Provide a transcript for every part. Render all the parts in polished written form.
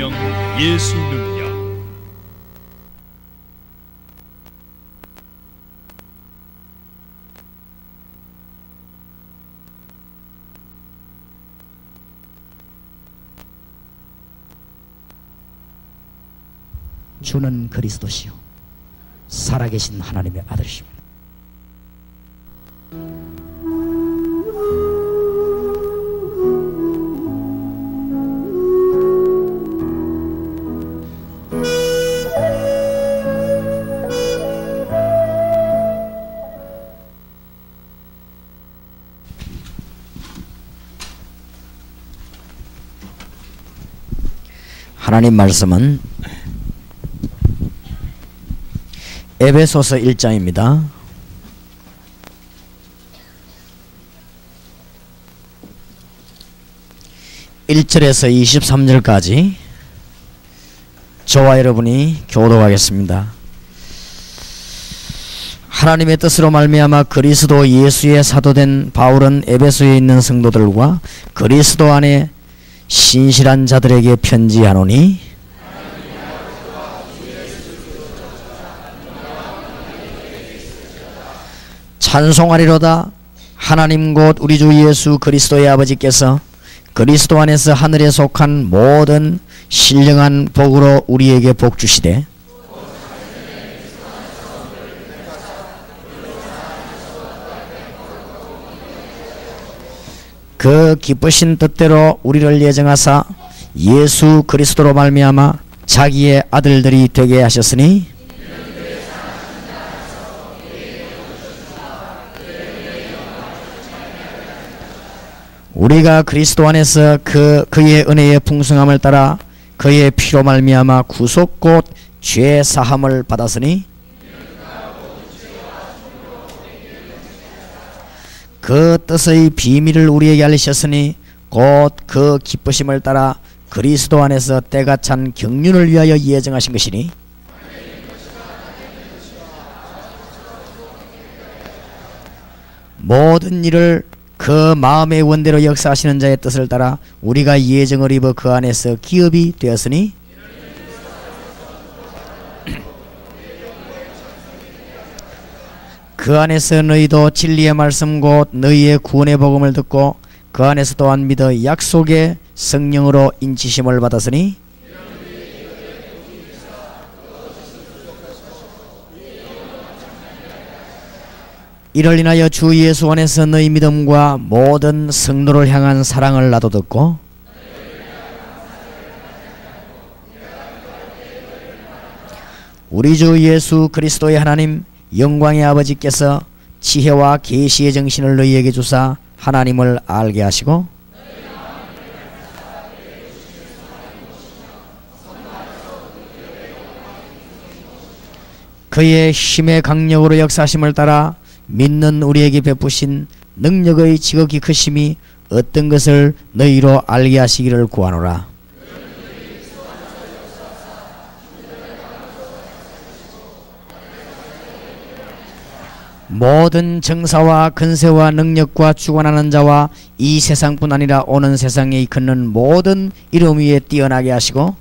성령 예수 능력. 주는 그리스도시요 살아계신 하나님의 아들이십니다. 하나님 말씀은 에베소서 1장입니다. 1절에서 23절까지 저와 여러분이 교독하겠습니다. 하나님의 뜻으로 말미암아 그리스도 예수의 사도된 바울은 에베소에 있는 성도들과 그리스도 안에 신실한 자들에게 편지하노니 찬송하리로다. 하나님 곧 우리 주 예수 그리스도의 아버지께서 그리스도 안에서 하늘에 속한 모든 신령한 복으로 우리에게 복 주시되 그 기쁘신 뜻대로 우리를 예정하사 예수 그리스도로 말미암아 자기의 아들들이 되게 하셨으니 우리가 그리스도 안에서 그의 은혜의 풍성함을 따라 그의 피로 말미암아 구속 곧 죄 사함을 받았으니 그 뜻의 비밀을 우리에게 알리셨으니 곧 그 기쁘심을 따라 그리스도 안에서 때가 찬 경륜을 위하여 예정하신 것이니 모든 일을 그 마음의 원대로 역사하시는 자의 뜻을 따라 우리가 예정을 입어 그 안에서 기업이 되었으니 그 안에서 너희도 진리의 말씀 곧 너희의 구원의 복음을 듣고 그 안에서 또한 믿어 약속의 성령으로 인치심을 받았으니 이를 인하여 주 예수 안에서 너희 믿음과 모든 성도를 향한 사랑을 나도 듣고 우리 주 예수 그리스도의 하나님 영광의 아버지께서 지혜와 계시의 정신을 너희에게 주사 하나님을 알게 하시고 그의 힘의 강력으로 역사하심을 따라 믿는 우리에게 베푸신 능력의 지극히 크심이 어떤 것을 너희로 알게 하시기를 구하노라. 모든 정사와 근세와 능력과 주관하는 자와 이 세상뿐 아니라 오는 세상에 이끄는 모든 이름 위에 뛰어나게 하시고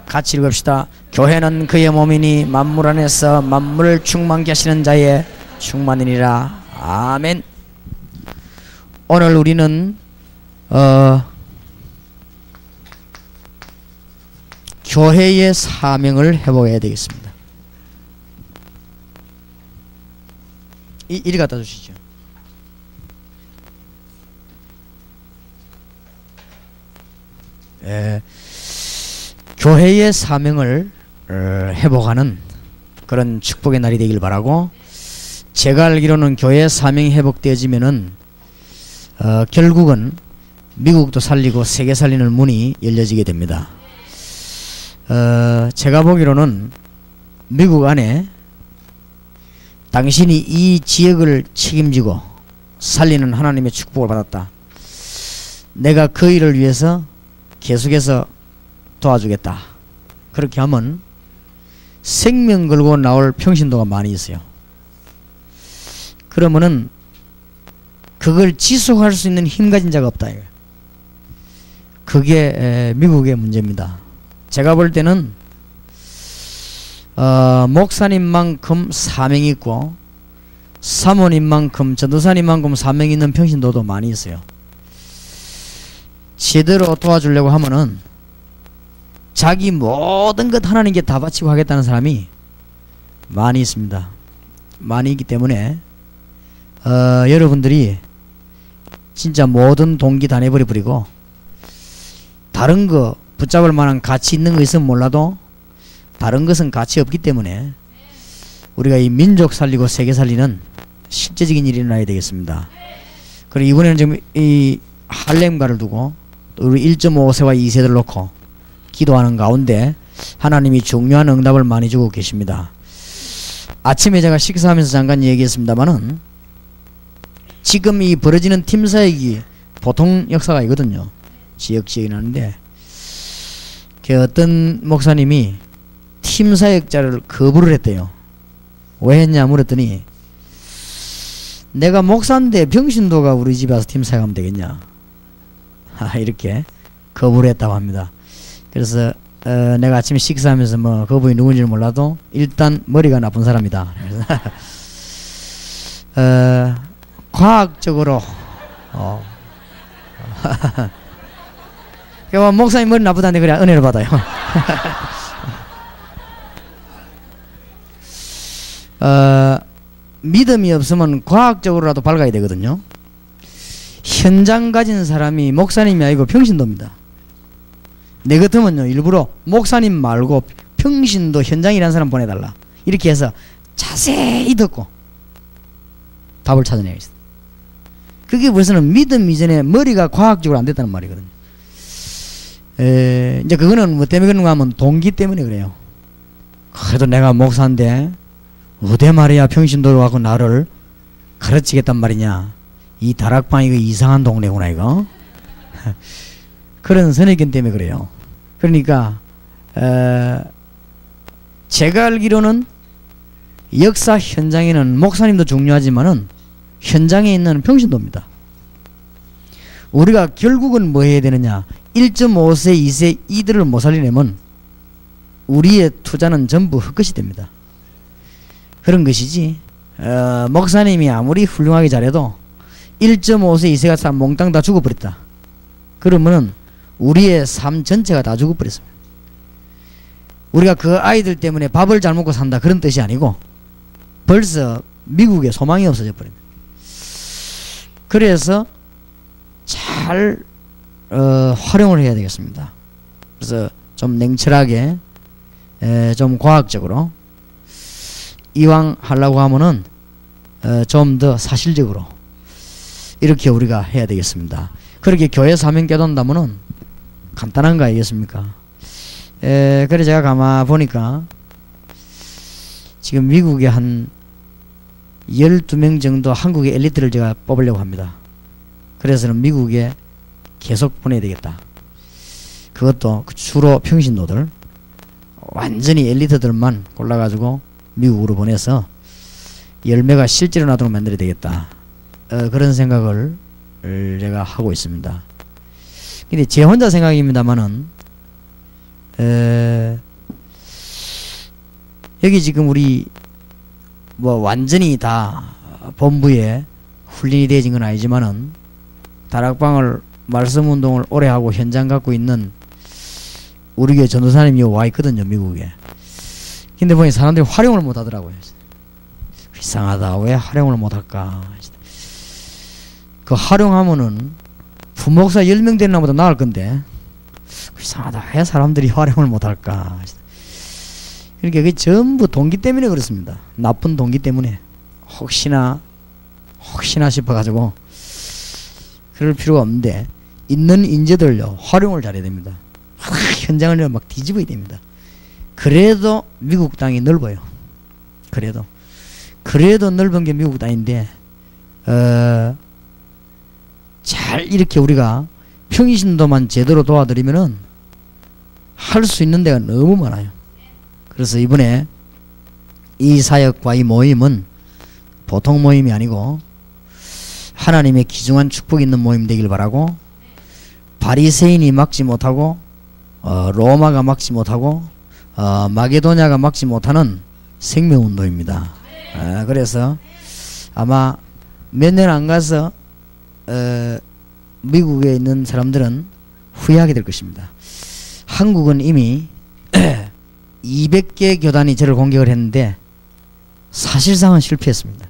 같이 읽읍시다. 교회는 그의 몸이니 만물 안에서 만물을 충만케 하시는 자의 충만이니라. 아멘. 오늘 우리는 교회의 사명을 해보아야 되겠습니다. 이리 갖다 주시죠. 교회의 사명을 회복하는 그런 축복의 날이 되길 바라고, 제가 알기로는 교회 사명이 회복되어지면은 결국은 미국도 살리고 세계 살리는 문이 열려지게 됩니다. 제가 보기로는 미국 안에 당신이 이 지역을 책임지고 살리는 하나님의 축복을 받았다. 내가 그 일을 위해서 계속해서 도와주겠다. 그렇게 하면 생명 걸고 나올 평신도가 많이 있어요. 그러면은 그걸 지속할 수 있는 힘 가진 자가 없다 이거예요. 그게 미국의 문제입니다. 제가 볼 때는 목사님만큼 사명이 있고 사모님만큼 전도사님만큼 사명이 있는 평신도도 많이 있어요. 제대로 도와주려고 하면은 자기 모든 것 하나님께 다 바치고 하겠다는 사람이 많이 있습니다. 많이 있기 때문에 여러분들이 진짜 모든 동기 다 내버려버리고 다른 거 붙잡을 만한 가치 있는 거 있으면 몰라도 다른 것은 가치 없기 때문에 우리가 이 민족 살리고 세계 살리는 실제적인 일이 일어나야 되겠습니다. 그리고 이번에는 지금 이 할렘가를 두고 우리 1.5세와 2세들 놓고 기도하는 가운데 하나님이 중요한 응답을 많이 주고 계십니다. 아침에 제가 식사하면서 잠깐 얘기했습니다만은 지금 이 벌어지는 팀사역이 보통 역사가 아니거든요. 지역이 나는데 그 어떤 목사님이 팀사역자를 거부를 했대요. 왜 했냐 물었더니 내가 목사인데 병신도가 우리 집에 와서 팀사역하면 되겠냐 이렇게 거부를 했다고 합니다. 그래서 내가 아침에 식사하면서 뭐 그분이 누군지는 몰라도 일단 머리가 나쁜 사람이다. 과학적으로 목사님 머리 나쁘다는데 그래 은혜를 받아요. 믿음이 없으면 과학적으로라도 밝아야 되거든요. 현장 가진 사람이 목사님이 아니고 평신도입니다. 내 같으면요 일부러 목사님 말고 평신도 현장이라는 사람 보내달라 이렇게 해서 자세히 듣고 답을 찾아내야겠어요. 그게 벌써는 믿음 이전에 머리가 과학적으로 안 됐다는 말이거든요. 이제 그거는 뭐 때문에 그런가 하면 동기 때문에 그래요. 그래도 내가 목사인데 어디 말이야 평신도로 와서 나를 가르치겠단 말이냐. 이 다락방 이거 이상한 동네구나 이거. 그런 선입견 때문에 그래요. 그러니까 제가 알기로는 역사 현장에는 목사님도 중요하지만은 현장에 있는 평신도입니다. 우리가 결국은 뭐 해야 되느냐. 1.5세 2세 이들을 못 살리려면 우리의 투자는 전부 헛것이 됩니다. 그런 것이지 목사님이 아무리 훌륭하게 잘해도 1.5세 2세가 다 몽땅 다 죽어버렸다. 그러면은 우리의 삶 전체가 다 죽어버렸습니다. 우리가 그 아이들 때문에 밥을 잘 먹고 산다 그런 뜻이 아니고 벌써 미국에 소망이 없어져 버립니다. 그래서 잘 활용을 해야 되겠습니다. 그래서 좀 냉철하게 좀 과학적으로 이왕 하려고 하면은 좀 더 사실적으로 이렇게 우리가 해야 되겠습니다. 그렇게 교회 사명 깨닫는다면은 간단한 거 아니겠습니까? 그래 제가 가만 보니까 지금 미국에 한 12명 정도 한국의 엘리트를 제가 뽑으려고 합니다. 그래서는 미국에 계속 보내야 되겠다. 그것도 주로 평신도들 완전히 엘리트들만 골라가지고 미국으로 보내서 열매가 실제로 나도록 만들어야 되겠다. 그런 생각을 제가 하고 있습니다. 근데 제 혼자 생각입니다만은 여기 지금 우리 뭐 완전히 다 본부에 훈련이 되어진 건 아니지만은 다락방을 말씀운동을 오래 하고 현장 갖고 있는 우리 교회 전도사님이 와 있거든요 미국에. 근데 보니 사람들이 활용을 못 하더라고요. 이상하다. 왜 활용을 못 할까. 그 활용하면은 부목사 10명 되는 것보다 나을 건데 이상하다. 왜 사람들이 활용을 못 할까. 그러니까 그게 전부 동기 때문에 그렇습니다. 나쁜 동기 때문에 혹시나 싶어가지고 그럴 필요가 없는데 있는 인재들요 활용을 잘해야 됩니다. 현장을 막 뒤집어야 됩니다. 그래도 미국 땅이 넓어요. 그래도 넓은 게 미국 땅인데 잘 이렇게 우리가 평신도만 제대로 도와드리면은 할 수 있는 데가 너무 많아요. 그래서 이번에 이 사역과 이 모임은 보통 모임이 아니고 하나님의 귀중한 축복이 있는 모임 되길 바라고, 바리새인이 막지 못하고 로마가 막지 못하고 마게도냐가 막지 못하는 생명운동입니다. 그래서 아마 몇 년 안 가서 미국에 있는 사람들은 후회하게 될 것입니다. 한국은 이미 200개 교단이 저를 공격을 했는데 사실상은 실패했습니다.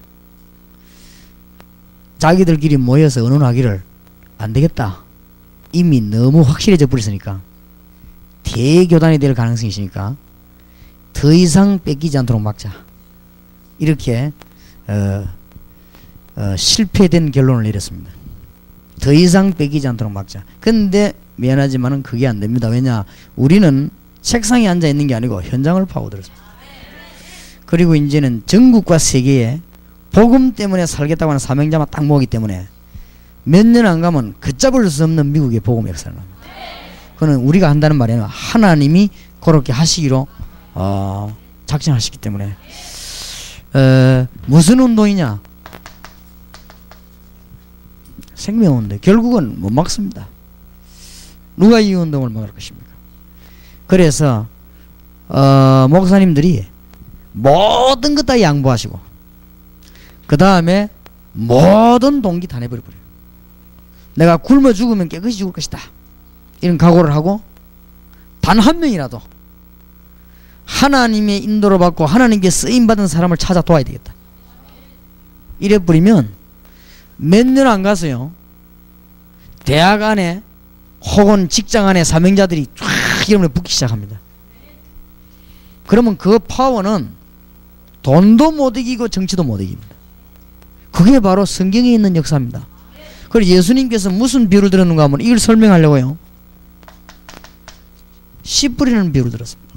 자기들끼리 모여서 의논하기를 안되겠다, 이미 너무 확실해져 버렸으니까, 대교단이 될 가능성이 있으니까 더 이상 뺏기지 않도록 막자, 이렇게 실패된 결론을 내렸습니다. 더 이상 뺏기지 않도록 막자. 근데 미안하지만은 그게 안됩니다. 왜냐, 우리는 책상에 앉아 있는 게 아니고 현장을 파고들었습니다. 그리고 이제는 전국과 세계에 복음 때문에 살겠다고 하는 사명자만 딱 모으기 때문에 몇 년 안 가면 걷잡을 수 없는 미국의 복음 역사를 합니다. 그거는 우리가 한다는 말이 아니라 하나님이 그렇게 하시기로 작정하시기 때문에. 무슨 운동이냐? 생명운동. 결국은 못 막습니다. 누가 이 운동을 막을 것입니까? 그래서 목사님들이 모든 것 다 양보하시고 그 다음에 모든 동기 다 내버려버려요. 내가 굶어 죽으면 깨끗이 죽을 것이다, 이런 각오를 하고 단 한 명이라도 하나님의 인도로 받고 하나님께 쓰임받은 사람을 찾아 도와야 되겠다, 이래버리면 몇 년 안 가서요, 대학 안에 혹은 직장 안에 사명자들이 쫙 이름을 붙기 시작합니다. 그러면 그 파워는 돈도 못 이기고 정치도 못 이깁니다. 그게 바로 성경에 있는 역사입니다. 그리고 예수님께서 무슨 비유를 들었는가 하면 이걸 설명하려고요, 씨 뿌리는 비유를 들었습니다.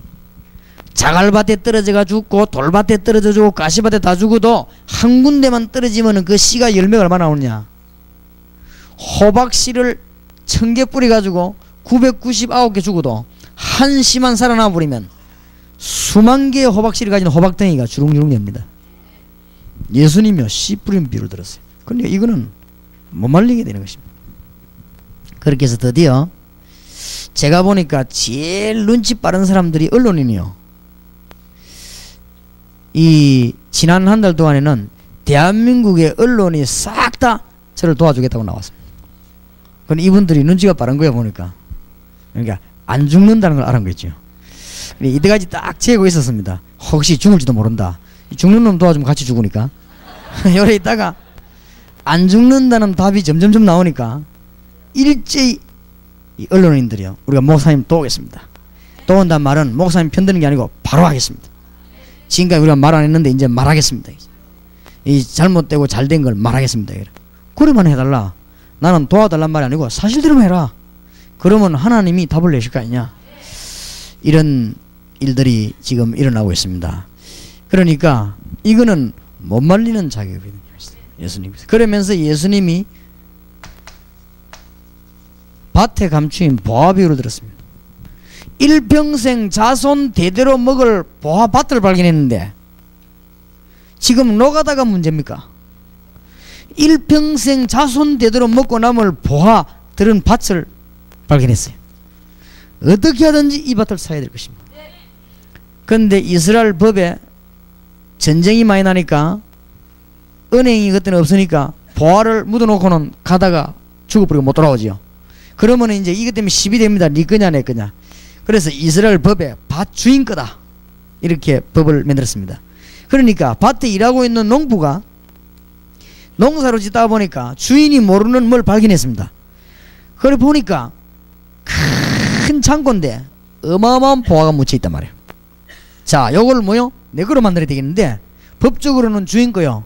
자갈밭에 떨어져가 죽고 돌밭에 떨어져 죽고 가시밭에 다 죽어도 한 군데만 떨어지면 그 씨가 열매가 얼마나 나오느냐. 호박씨를 1000개 뿌려가지고 999개 죽어도 한 씨만 살아나 버리면 수만 개의 호박씨를 가진 호박덩이가 주렁주렁 됩니다. 예수님이요 씨 뿌리는 비유를 들었어요. 그런데 이거는 못 말리게 되는 것입니다. 그렇게 해서 드디어 제가 보니까 제일 눈치 빠른 사람들이 언론인이요, 이 지난 한 달 동안에는 대한민국의 언론이 싹 다 저를 도와주겠다고 나왔습니다. 그럼 이분들이 눈치가 빠른 거야 보니까. 그러니까 안 죽는다는 걸 알은 거죠. 이때까지 딱 재고 있었습니다. 혹시 죽을지도 모른다, 죽는 놈 도와주면 같이 죽으니까. 요래 있다가 안 죽는다는 답이 점점점 나오니까 일제히 이 언론인들이요, 우리가 목사님 또 오겠습니다, 또 온다는 말은 목사님 편드는 게 아니고 바로 하겠습니다, 지금까지 우리가 말 안 했는데 이제 말하겠습니다, 이 잘못되고 잘된 걸 말하겠습니다. 그래만 해달라, 나는 도와달란 말이 아니고 사실대로만 해라, 그러면 하나님이 답을 내실 거 아니냐. 이런 일들이 지금 일어나고 있습니다. 그러니까 이거는 못 말리는 자격이 예수님께서. 그러면서 예수님이 밭에 감추인 보화 비유를 들었습니다. 일평생 자손 대대로 먹을 보화 밭을 발견했는데 지금 노가다가 문제입니까? 일평생 자손 대대로 먹고 남을 보화 들은 밭을 발견했어요. 어떻게 하든지 이 밭을 사야 될 것입니다. 그런데 이스라엘 법에 전쟁이 많이 나니까 은행이 그때는 없으니까 보화를 묻어놓고는 가다가 죽어버리고 못 돌아오지요. 그러면 이제 이것 때문에 시비 됩니다. 네 거냐 내 거냐. 그래서 이스라엘 법에 밭 주인 거다, 이렇게 법을 만들었습니다. 그러니까 밭에 일하고 있는 농부가 농사로 짓다 보니까 주인이 모르는 뭘 발견했습니다. 그래 보니까 큰 창고인데 어마어마한 보화가 묻혀 있단 말이에요. 자, 요걸 뭐요? 내 거로 만들어야 되겠는데 법적으로는 주인 거요.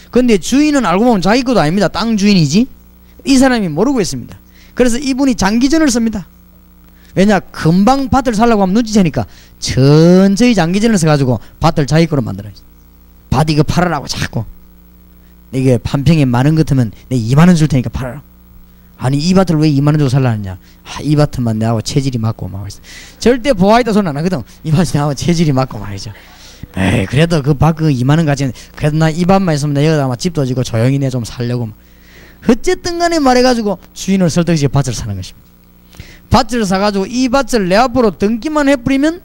근데 주인은 알고 보면 자기 것도 아닙니다. 땅 주인이지. 이 사람이 모르고 있습니다. 그래서 이분이 장기전을 씁니다. 왜냐, 금방 밭을 살려고 하면 눈치채니까 천천히 장기전을 써가지고 밭을 자기 거로 만들어야지. 밭 이거 팔아라고 자꾸. 이게 한 평에 10,000원 같으면 내가 20,000원 줄 테니까 팔아라. 아니 이 밭을 왜 20,000원 주고 살라느냐. 이 밭만 내하고 체질이 맞고 막 있어. 절대 보아이다 소리 안 하거든. 이 밭이 내하고 체질이 맞고 말이죠. 에이, 그래도 그 밭 그 20,000원 가지고 그래도 나 이 밭만 있으면 내가 아마 집도 지고 조용히 내 좀 살려고. 어쨌든 간에 말해가지고 주인을 설득시켜 밭을 사는 것입니다. 밭을 사가지고 이 밭을 내 앞으로 등기만 해버리면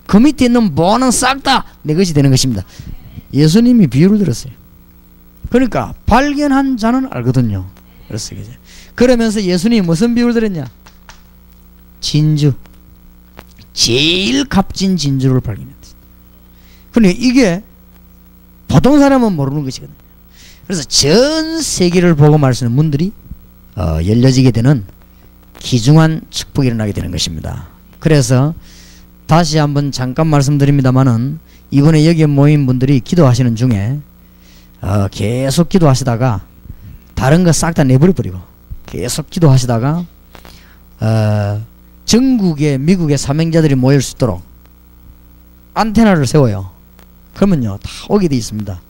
그 밑에 있는 뭐는 싹 다 내 것이 되는 것입니다. 예수님이 비유를 들었어요. 그러니까 발견한 자는 알거든요. 그러면서 예수님이 무슨 비유를 들었냐? 진주, 제일 값진 진주를 발견했어요. 그러니까 이게 보통 사람은 모르는 것이거든요. 그래서 전 세계를 복음할 수 있는 문들이 열려지게 되는 귀중한 축복이 일어나게 되는 것입니다. 그래서 다시 한번 잠깐 말씀드립니다마는 이번에 여기에 모인 분들이 기도하시는 중에 계속 기도하시다가 다른 거 싹 다 내버려버리고 계속 기도하시다가 전국에 미국의 사명자들이 모일 수 있도록 안테나를 세워요. 그러면요 다 오게 돼 있습니다.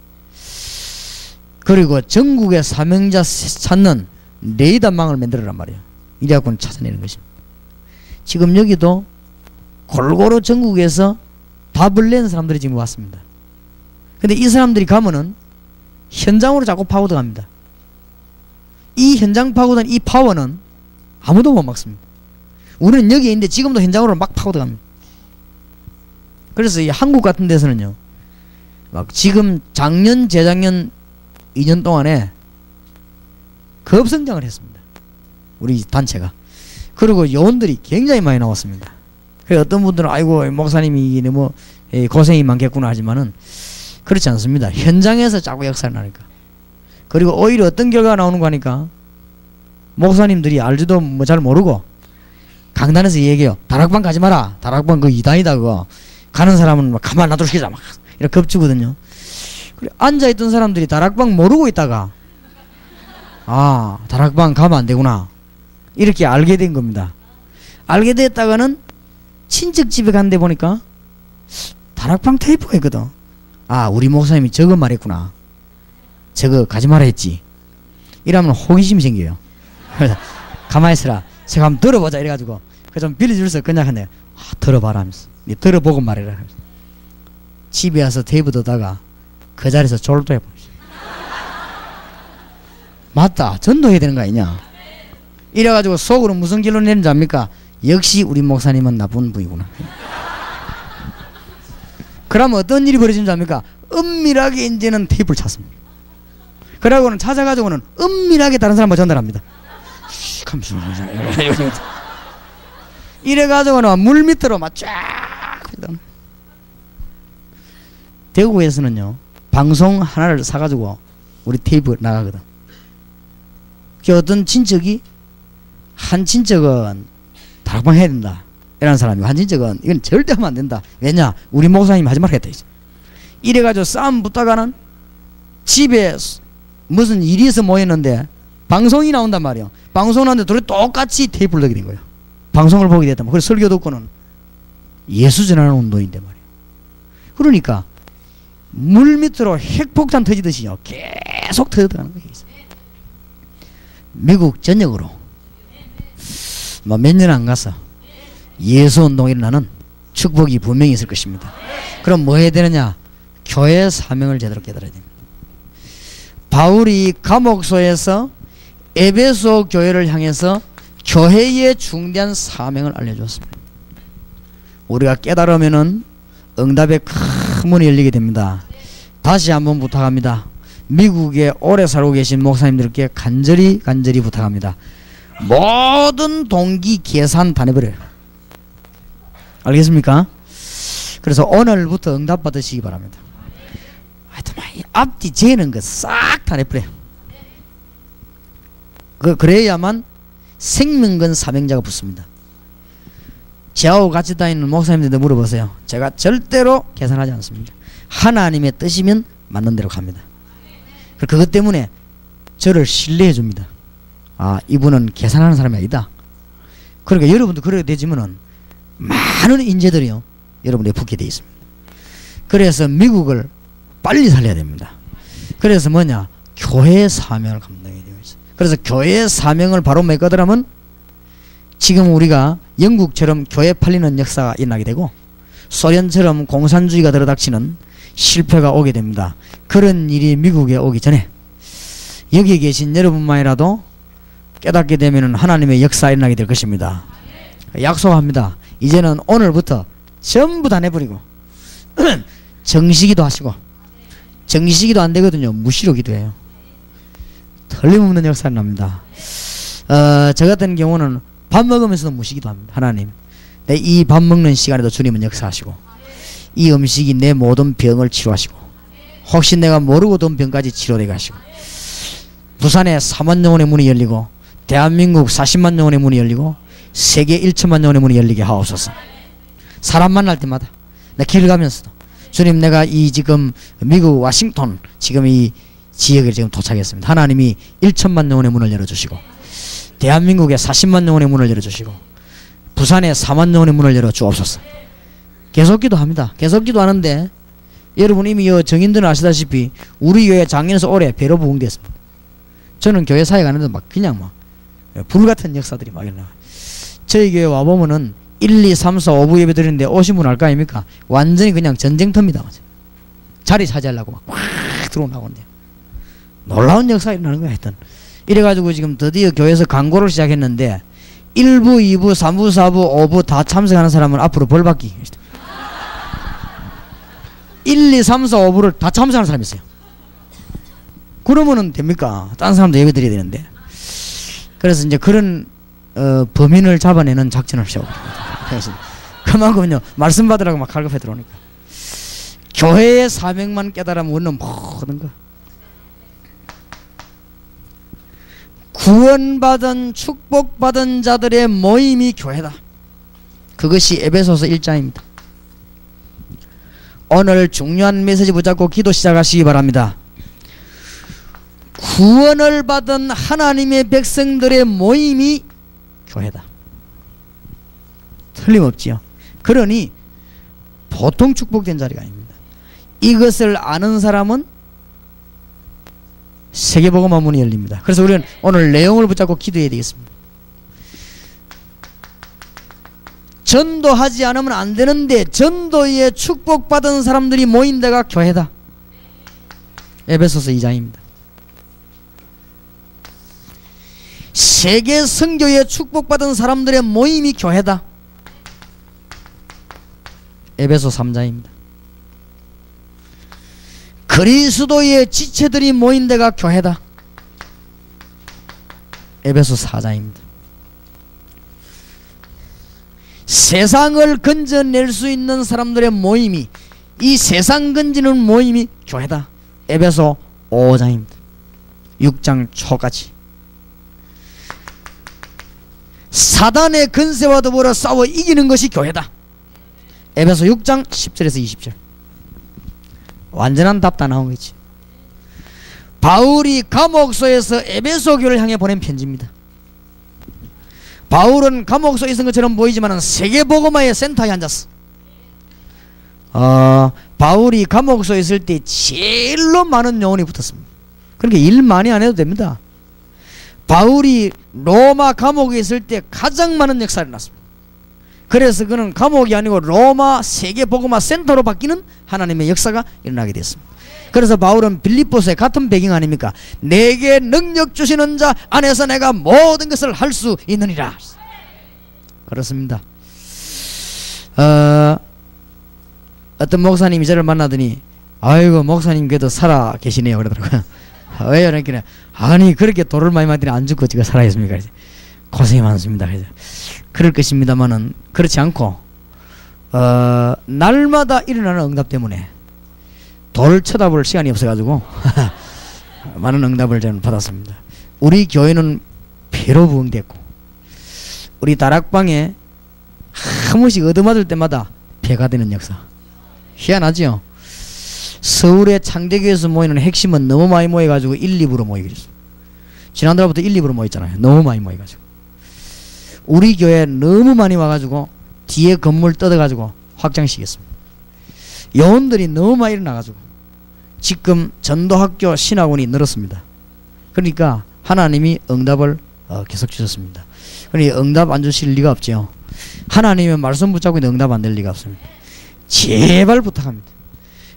그리고 전국의 사명자 찾는 레이더망을 만들어란 말이에요. 이래갖고는 찾아내는 것입니다. 지금 여기도 골고루 전국에서 답을 낸 사람들이 지금 왔습니다. 근데 이 사람들이 가면은 현장으로 자꾸 파고들어갑니다. 이 현장 파고든 이 파워는 아무도 못 막습니다. 우리는 여기 있는데 지금도 현장으로 막 파고들어갑니다. 그래서 이 한국 같은 데서는요 막 지금 작년 재작년 2년 동안에 급성장을 했습니다. 우리 단체가. 그리고 요원들이 굉장히 많이 나왔습니다. 그래서 어떤 분들은 아이고 목사님이 너무 고생이 많겠구나 하지만은 그렇지 않습니다. 현장에서 자꾸 역사를 나니까. 그리고 오히려 어떤 결과가 나오는 거 하니까 목사님들이 알지도 뭐 잘 모르고 강단에서 얘기해요. 다락방 가지 마라. 다락방 그 이단이다 그거. 가는 사람은 막 가만 놔두고 시키자 막 이렇게 겁주거든요. 그래 앉아있던 사람들이 다락방 모르고 있다가 아 다락방 가면 안 되구나 이렇게 알게 된 겁니다. 알게 됐다가는 친척집에 갔는데 보니까 다락방 테이프가 있거든. 아 우리 목사님이 저거 말했구나. 저거 가지 마라 했지. 이러면 호기심이 생겨요. 그래서 가만히 있어라. 제가 한번 들어보자 이래가지고 그 좀 빌려줄서 그냥 하네. 아, 들어봐라 하면서 니 들어보고 말해라. 집에 와서 테이프 듣다가 그 자리에서 졸도 해버렸어. 맞다. 전도해야 되는 거 아니냐. 이래가지고 속으로 무슨 결론 내는지 압니까? 역시 우리 목사님은 나쁜 분이구나. 그러면 어떤 일이 벌어지는지 압니까? 은밀하게 이제는 테이프를 찾습니다. 그러고는 찾아가지고는 은밀하게 다른 사람과 전달합니다. 이래가지고는 물 밑으로 막 쫙. 대구에서는요 방송 하나를 사가지고 우리 테이프 나가거든. 그 어떤 친척이 한 친척은 다락방 해야 된다 이라는 사람이 한 친척은 이건 절대 하면 안 된다. 왜냐 우리 목사님이 하지 말라 했다. 이래가지고 싸움 붙다가는 집에 무슨 일이 있어 모였는데 방송이 나온단 말이에요. 방송 나오는데 둘이 똑같이 테이프를 넣게 된 거예요. 방송을 보게 됐단 말이에요. 그래서 설교 듣고는 예수 전하는 운동인데 말이에요. 그러니까 물 밑으로 핵폭탄 터지듯이요 계속 터져나가는 거예요. 미국 전역으로 뭐 몇 년 안 가서 예수 운동이 일어나는 축복이 분명히 있을 것입니다. 그럼 뭐 해야 되느냐? 교회 사명을 제대로 깨달아야 됩니다. 바울이 감옥소에서 에베소 교회를 향해서 교회의 중대한 사명을 알려주었습니다. 우리가 깨달으면은 응답의 큰 문이 열리게 됩니다. 다시 한번 부탁합니다. 미국에 오래 살고 계신 목사님들께 간절히 부탁합니다. 모든 동기 계산 다 내버려요. 알겠습니까? 그래서 오늘부터 응답 받으시기 바랍니다. 하여튼 앞뒤 재는 거 싹 다 내버려요. 그래야만 생명건 사명자가 붙습니다. 저하고 같이 다니는 목사님들도 물어보세요. 제가 절대로 계산하지 않습니다. 하나님의 뜻이면 맞는 대로 갑니다. 그것 때문에 저를 신뢰해 줍니다. 아 이분은 계산하는 사람이 아니다. 그러니까 여러분도 그렇게 되지면은 많은 인재들이요 여러분에게 붙게 되어 있습니다. 그래서 미국을 빨리 살려야 됩니다. 그래서 뭐냐 교회 사명을 감당해야 되어 있어요. 그래서 교회 사명을 바로 메꿔들하면 지금 우리가 영국처럼 교회 팔리는 역사가 일어나게 되고 소련처럼 공산주의가 들어닥치는 실패가 오게 됩니다. 그런 일이 미국에 오기 전에 여기 계신 여러분만이라도 깨닫게 되면 하나님의 역사 일어나게 될 것입니다. 약속합니다. 이제는 오늘부터 전부 다 내버리고 정시기도 하시고, 정시기도 안 되거든요. 무시로 기도해요. 틀림없는 역사가 납니다. 저 같은 경우는 밥 먹으면서도 무시기도 합니다. 하나님, 내 이 밥 먹는 시간에도 주님은 역사하시고, 이 음식이 내 모든 병을 치료하시고, 혹시 내가 모르고 든 병까지 치료되게 하시고, 부산에 4만 영혼의 문이 열리고, 대한민국 40만 영혼의 문이 열리고, 세계 1천만 영혼의 문이 열리게 하옵소서. 사람 만날 때마다, 내 길 가면서도, 주님, 내가 이 지금 미국 워싱턴 지금 이 지역에 지금 도착했습니다. 하나님이 1천만 영혼의 문을 열어주시고, 대한민국에 40만 영혼의 문을 열어주시고, 부산에 4만 영혼의 문을 열어주옵소서. 계속 기도합니다. 계속 기도하는데, 여러분 이미 정인들은 아시다시피 우리 교회 작년에서 올해 배로 부흥됐습니다. 저는 교회 사회 가는데 막 그냥 막 불같은 역사들이 막 일어나요. 저희 교회 와보면은 1, 2, 3, 4, 5부 예배 드리는데 오신 분 알까 아닙니까? 완전히 그냥 전쟁터입니다. 자리 차지하려고 막 들어오나고 있는데 놀라운 역사가 일어나는 거야. 하여튼 이래가지고 지금 드디어 교회에서 광고를 시작했는데 1부, 2부, 3부, 4부, 5부 다 참석하는 사람은 앞으로 벌받기. 1, 2, 3, 4, 5부를 다 참석하는 사람이 있어요. 그러면은 됩니까? 다른 사람도 예배 드려야 되는데. 그래서 이제 그런 범인을 잡아내는 작전을 세워버립니다. 그래서 그만큼요 말씀 받으라고 막 갈급해 들어오니까 교회의 사명만 깨달으면 우리는 모든 거 구원받은 축복받은 자들의 모임이 교회다. 그것이 에베소서 1장입니다. 오늘 중요한 메시지 붙잡고 기도 시작하시기 바랍니다. 구원을 받은 하나님의 백성들의 모임이 교회다. 틀림없지요. 그러니 보통 축복된 자리가 아닙니다. 이것을 아는 사람은 세계복음화 문이 열립니다. 그래서 우리는 오늘 내용을 붙잡고 기도해야 되겠습니다. 전도하지 않으면 안 되는데 전도에 축복받은 사람들이 모인 데가 교회다. 에베소서 2장입니다. 세계 선교에 축복받은 사람들의 모임이 교회다. 에베소 3장입니다. 그리스도의 지체들이 모인 데가 교회다. 에베소 4장입니다. 세상을 건져낼 수 있는 사람들의 모임이, 이 세상 건지는 모임이 교회다. 에베소 5장입니다. 6장 초까지 사단의 근세와 더불어 싸워 이기는 것이 교회다. 에베소 6장 10절에서 20절. 완전한 답 다 나온 거지. 바울이 감옥소에서 에베소 교회를 향해 보낸 편지입니다. 바울은 감옥소에 있는 것처럼 보이지만 세계복음화의 센터에 앉았어. 바울이 감옥소에 있을 때 제일로 많은 영혼이 붙었습니다. 그러니까 일 많이 안 해도 됩니다. 바울이 로마 감옥에 있을 때 가장 많은 역사가 일어났습니다. 그래서 그는 감옥이 아니고 로마 세계복음화 센터로 바뀌는 하나님의 역사가 일어나게 됐습니다. 그래서 바울은 빌립보서의 같은 배경 아닙니까? 내게 능력 주시는 자 안에서 내가 모든 것을 할 수 있느니라. 그렇습니다. 어떤 목사님이 저를 만나더니 아이고 목사님 그래도 살아 계시네요 그러더라고요. 왜요? 그러니까 아니 그렇게 돌을 많이 맞더니 안 죽고 지가 살아있습니까? 고생이 많습니다. 그래서 그럴 것입니다만은 그렇지 않고 날마다 일어나는 응답 때문에 돌 쳐다볼 시간이 없어가지고 많은 응답을 저는 받았습니다. 우리 교회는 배로 부흥됐고 우리 다락방에 한 번씩 얻어맞을 때마다 배가 되는 역사. 희한하지요. 서울의 창대교에서 모이는 핵심은 너무 많이 모여가지고 1, 2부로 모이게 됐어요. 지난달부터 1, 2부로 모였잖아요. 너무 많이 모여가지고 우리 교회 너무 많이 와가지고 뒤에 건물 뜯어가지고 확장시켰습니다. 요원들이 너무 많이 일어나가지고 지금 전도학교 신학원이 늘었습니다. 그러니까 하나님이 응답을 계속 주셨습니다. 그러니 응답 안 주실 리가 없죠. 하나님의 말씀 붙잡고 있는 응답 안 될 리가 없습니다. 제발 부탁합니다.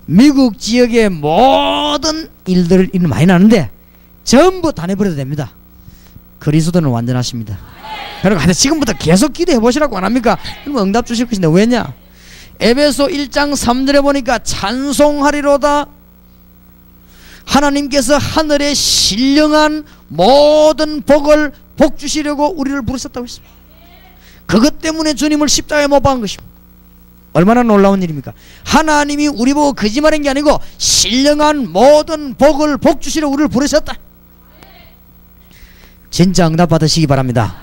미국 지역의 모든 일들 많이 나는데 전부 다 내버려도 됩니다. 그리스도는 완전하십니다. 여러분 지금부터 계속 기도해 보시라고 안 합니까? 그러면 응답 주실 것인데 왜냐? 에베소 1장 3절에 보니까 찬송하리로다. 하나님께서 하늘에 신령한 모든 복을 복 주시려고 우리를 부르셨다고 했습니다. 그것 때문에 주님을 십자가에 못 박은 것입니다. 얼마나 놀라운 일입니까? 하나님이 우리 보고 거짓말한 게 아니고 신령한 모든 복을 복 주시려 우리를 부르셨다. 진짜 응답 받으시기 바랍니다.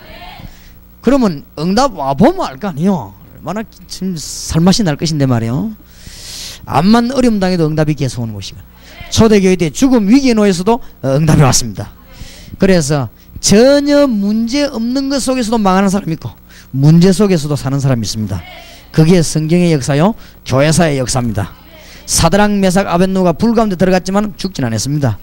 그러면 응답 와보면 알 거 아니에요. 얼마나 살맛이 날 것인데 말이에요. 암만 어려움 당해도 응답이 계속 오는 것이고, 초대교회 때 죽음 위기에 놓여서도 응답이 왔습니다. 그래서 전혀 문제 없는 것 속에서도 망하는 사람이 있고 문제 속에서도 사는 사람이 있습니다. 그게 성경의 역사요, 교회사의 역사입니다. 사드락 메삭 아벳노가 불 가운데 들어갔지만 죽진 않았습니다.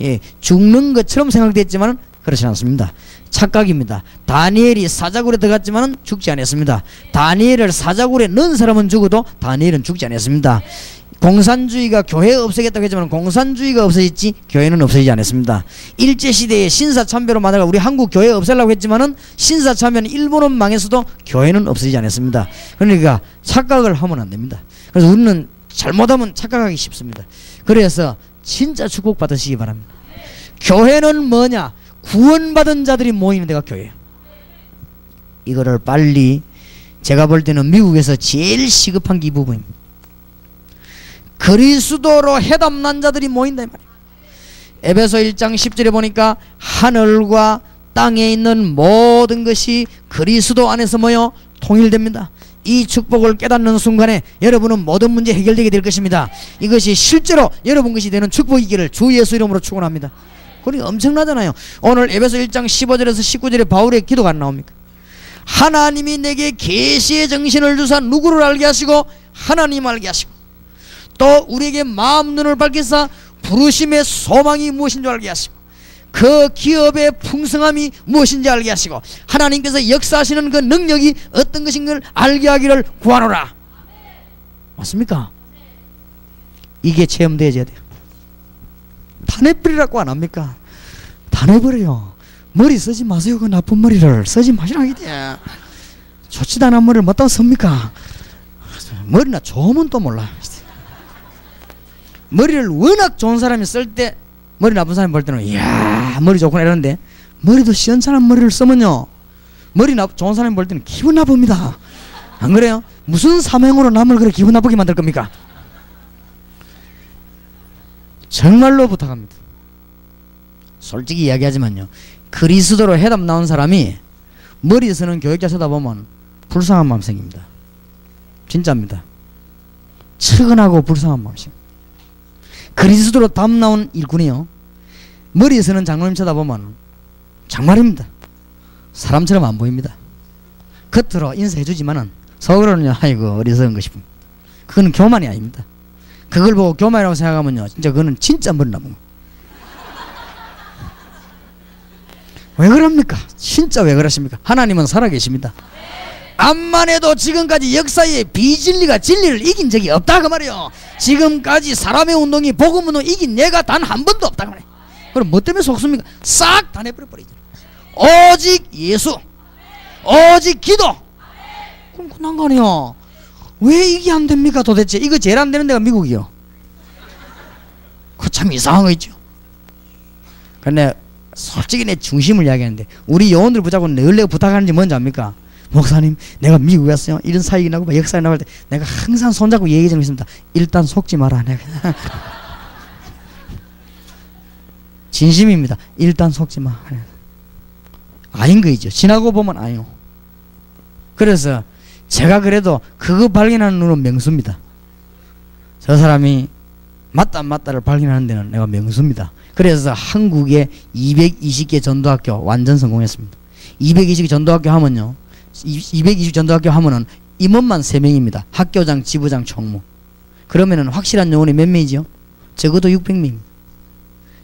예, 죽는 것처럼 생각됐지만 그렇지 않습니다. 착각입니다. 다니엘이 사자굴에 들어갔지만 죽지 않았습니다. 다니엘을 사자굴에 넣은 사람은 죽어도 다니엘은 죽지 않았습니다. 공산주의가 교회 없애겠다고 했지만 공산주의가 없어졌지 교회는 없어지지 않았습니다. 일제시대에 신사참배로 만나가 우리 한국 교회 없애려고 했지만은 신사참배는 일본은 망했어도 교회는 없어지지 않았습니다. 그러니까 착각을 하면 안 됩니다. 그래서 우리는 잘못하면 착각하기 쉽습니다. 그래서 진짜 축복 받으시기 바랍니다. 교회는 뭐냐? 구원받은 자들이 모이는 데가 교회예요. 이거를 빨리, 제가 볼 때는 미국에서 제일 시급한 게 이 부분입니다. 그리스도로 해답난 자들이 모인다 이 말이에요. 에베소 1장 10절에 보니까 하늘과 땅에 있는 모든 것이 그리스도 안에서 모여 통일됩니다. 이 축복을 깨닫는 순간에 여러분은 모든 문제 해결되게 될 것입니다. 이것이 실제로 여러분 것이 되는 축복이기를 주 예수 이름으로 축원합니다. 그러니까 엄청나잖아요. 오늘 에베소 1장 15절에서 19절에 바울의 기도가 안 나옵니까? 하나님이 내게 계시의 정신을 주사 누구를 알게 하시고 하나님 알게 하시고 또 우리에게 마음 눈을 밝히사 부르심의 소망이 무엇인 줄 알게 하시고 그 기업의 풍성함이 무엇인지 알게 하시고 하나님께서 역사하시는 그 능력이 어떤 것인 걸 알게 하기를 구하노라. 맞습니까? 이게 체험되어져야 돼요. 다 내버리라고 안 합니까? 다 내버려요. 머리 쓰지 마세요. 그 나쁜 머리를 쓰지 마시라고 돼. 좋지도 않은 머리를 못다고 씁니까? 머리나 좋으면 또 몰라. 머리를 워낙 좋은 사람이 쓸 때 머리 나쁜 사람이 볼 때는 이야 머리 좋구나 이러는데 머리도 시원찮은 머리를 쓰면요 머리 좋은 사람이 볼 때는 기분 나쁩니다. 안 그래요? 무슨 사명으로 남을 그렇게 기분 나쁘게 만들 겁니까? 정말로 부탁합니다. 솔직히 이야기하지만요 그리스도로 해답 나온 사람이 머리 쓰는 교육자 쳐다보면 불쌍한 마음 생깁니다. 진짜입니다. 측은하고 불쌍한 마음 생깁니다. 그리스도로 답 나온 일꾼이요 머리에 서는 장로님 쳐다보면 정말입니다. 사람처럼 안 보입니다. 겉으로 인사해주지만은 속으로는 아이고 어리석은 것이 그거는 교만이 아닙니다. 그걸 보고 교만이라고 생각하면요 진짜 그거는 진짜 머리 나쁜 거. 왜 그럽니까? 진짜 왜 그러십니까? 하나님은 살아계십니다. 암만 해도 지금까지 역사에 비진리가 진리를 이긴 적이 없다 그 말이에요. 지금까지 사람의 운동이 복음 운동 이긴 예가 단 한 번도 없다 그 말이에요. 그럼 뭐 때문에 속습니까? 싹 다 내버려버리죠. 오직 예수, 오직 기도. 그럼 끝난 거 아니에요. 왜 이게 안 됩니까 도대체? 이거 제일 안 되는 데가 미국이요. 그거 참 이상한 거 있죠. 근데 솔직히 내 중심을 이야기하는데 우리 영혼들 붙잡고 늘 내가 부탁하는지 뭔지 압니까? 목사님 내가 미국에 왔어요. 이런 사역이 나고 역사에 나갈 때 내가 항상 손잡고 얘기 좀 했습니다. 일단 속지 마라. 내가 진심입니다. 일단 속지 마. 아닌 거이죠. 지나고 보면 아니요. 그래서 제가 그래도 그거 발견하는 눈은 명수입니다. 저 사람이 맞다 안 맞다를 발견하는 데는 내가 명수입니다. 그래서 한국에 220개 전도학교 완전 성공했습니다. 220개 전도학교 하면요 220 전도학교 하면은 임원만 3명입니다. 학교장, 지부장, 총무. 그러면은 확실한 영혼이 몇 명이죠? 적어도 600명입니다.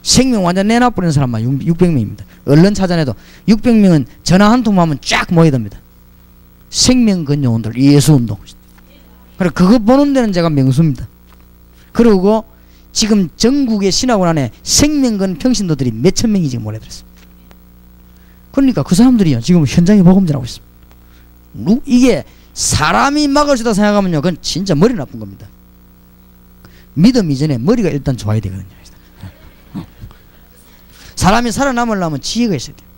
생명 완전 내놔버리는 사람만 600명입니다. 얼른 찾아내도 600명은 전화 한 통만 하면 쫙 모여듭니다. 생명 건 영혼들 예수운동. 그래 그거 보는 데는 제가 명수입니다. 그리고 지금 전국의 신학원 안에 생명 건 평신도들이 몇천 명이 지금 몰려들었습니다. 그러니까 그 사람들이요 지금 현장에 복음전하고 있습니다. 이게 사람이 막을 수 있다 생각하면요 그건 진짜 머리 나쁜 겁니다. 믿음 이전에 머리가 일단 좋아야 되거든요. 사람이 살아남으려면 지혜가 있어야 돼요.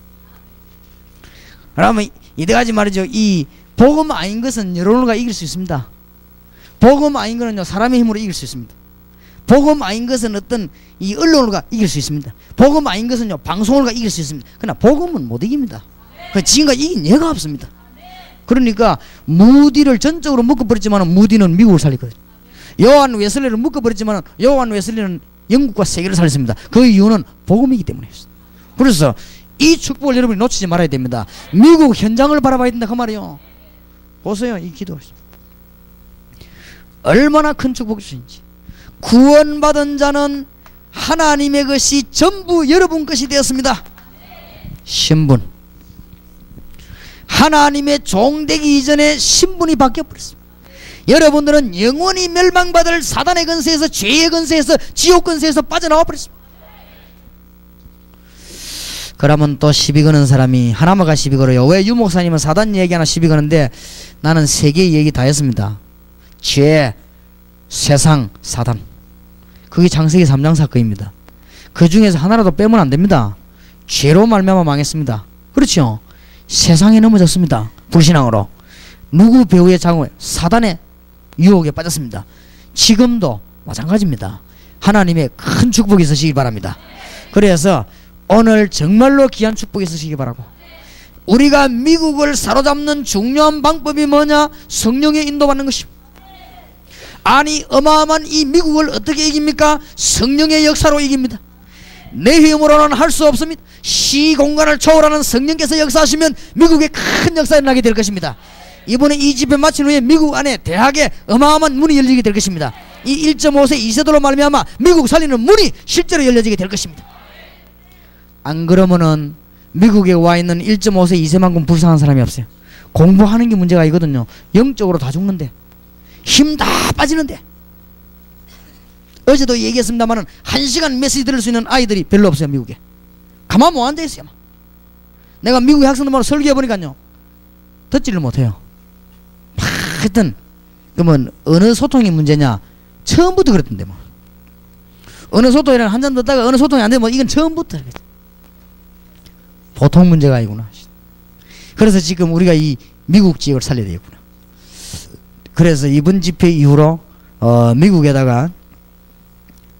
그러면 이때까지 말이죠 이 복음 아닌 것은 여론과 이길 수 있습니다. 복음 아닌 것은요 사람의 힘으로 이길 수 있습니다. 복음 아닌 것은 어떤 이 언론과 이길 수 있습니다. 복음 아닌 것은요 방송을가 이길 수 있습니다. 그러나 복음은 못 이깁니다. 그 지금까지 이긴 예가 없습니다. 그러니까 무디를 전적으로 묶어버렸지만 무디는 미국을 살리거든요. 요한 웨슬리를 묶어버렸지만 요한 웨슬리는 영국과 세계를 살렸습니다. 그 이유는 복음이기 때문에. 그래서 이 축복을 여러분이 놓치지 말아야 됩니다. 미국 현장을 바라봐야 된다 그 말이에요. 보세요 이 기도 얼마나 큰 축복이신지. 구원받은 자는 하나님의 것이 전부 여러분 것이 되었습니다. 신분 하나님의 종되기 이전에 신분이 바뀌어버렸습니다. 여러분들은 영원히 멸망받을 사단의 권세에서 죄의 권세에서 지옥 권세에서 빠져나와 버렸습니다. 그러면 또 시비 거는 사람이 하나마가 시비 걸어요. 왜 유목사님은 사단 얘기 하나 시비 거는데 나는 세 개의 얘기 다 했습니다. 죄, 세상, 사단. 그게 창세기 3장 사건입니다. 그 중에서 하나라도 빼면 안 됩니다. 죄로 말미암아 망했습니다. 그렇죠? 세상에 넘어졌습니다. 불신앙으로. 누구 배후의 장애, 사단의 유혹에 빠졌습니다. 지금도 마찬가지입니다. 하나님의 큰 축복이 있으시기 바랍니다. 그래서 오늘 정말로 귀한 축복이 있으시기 바라고, 우리가 미국을 사로잡는 중요한 방법이 뭐냐? 성령의 인도받는 것입니다. 아니 어마어마한 이 미국을 어떻게 이깁니까? 성령의 역사로 이깁니다. 내 힘으로는 할 수 없습니다. 시공간을 초월하는 성령께서 역사하시면 미국에 큰 역사가 일어나게 될 것입니다. 이번에 이 집회 마친 후에 미국 안에 대학에 어마어마한 문이 열리게 될 것입니다. 이 1.5세 2세대로 말미암아 미국 살리는 문이 실제로 열려지게 될 것입니다. 안 그러면은 미국에 와 있는 1.5세 2세만큼 불쌍한 사람이 없어요. 공부하는 게 문제가 아니거든요. 영적으로 다 죽는데, 힘 다 빠지는데. 어제도 얘기했습니다만은 1시간 메시지 들을 수 있는 아이들이 별로 없어요. 미국에 가만 못 앉아있어요. 내가 미국의 학생들만 설교해보니까요 듣지를 못해요. 하여튼 그러면 어느 소통이 문제냐? 처음부터 그랬던데 뭐. 어느 소통이랑 한잔 듣다가 어느 소통이 안 되면 뭐 이건 처음부터 보통 문제가 아니구나. 그래서 지금 우리가 이 미국 지역을 살려야 되겠구나. 그래서 이번 집회 이후로 미국에다가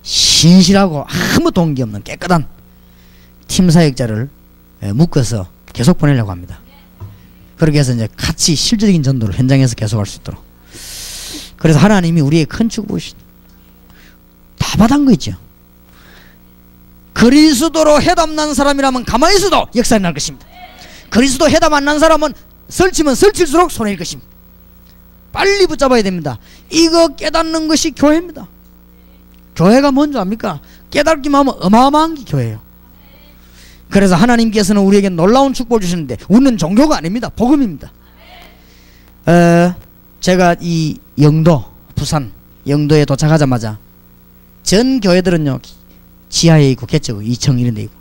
신실하고 아무 동기 없는 깨끗한 팀 사역자를 묶어서 계속 보내려고 합니다. 그렇게 해서 이제 같이 실질적인 전도를 현장에서 계속할 수 있도록. 그래서 하나님이 우리의 큰 축복이신 다 받은 거 있죠. 그리스도로 해답 난 사람이라면 가만히 있어도 역사가 날 것입니다. 그리스도 해답 안 난 사람은 설치면 설칠수록 손해일 것입니다. 빨리 붙잡아야 됩니다. 이거 깨닫는 것이 교회입니다. 교회가 뭔지 압니까? 깨닫기만 하면 어마어마한 게 교회예요. 그래서 하나님께서는 우리에게 놀라운 축복을 주시는데 우리는 종교가 아닙니다. 복음입니다. 제가 이 영도, 부산 영도에 도착하자마자 전 교회들은요 지하에 있고 개척 2층 이런 데 있고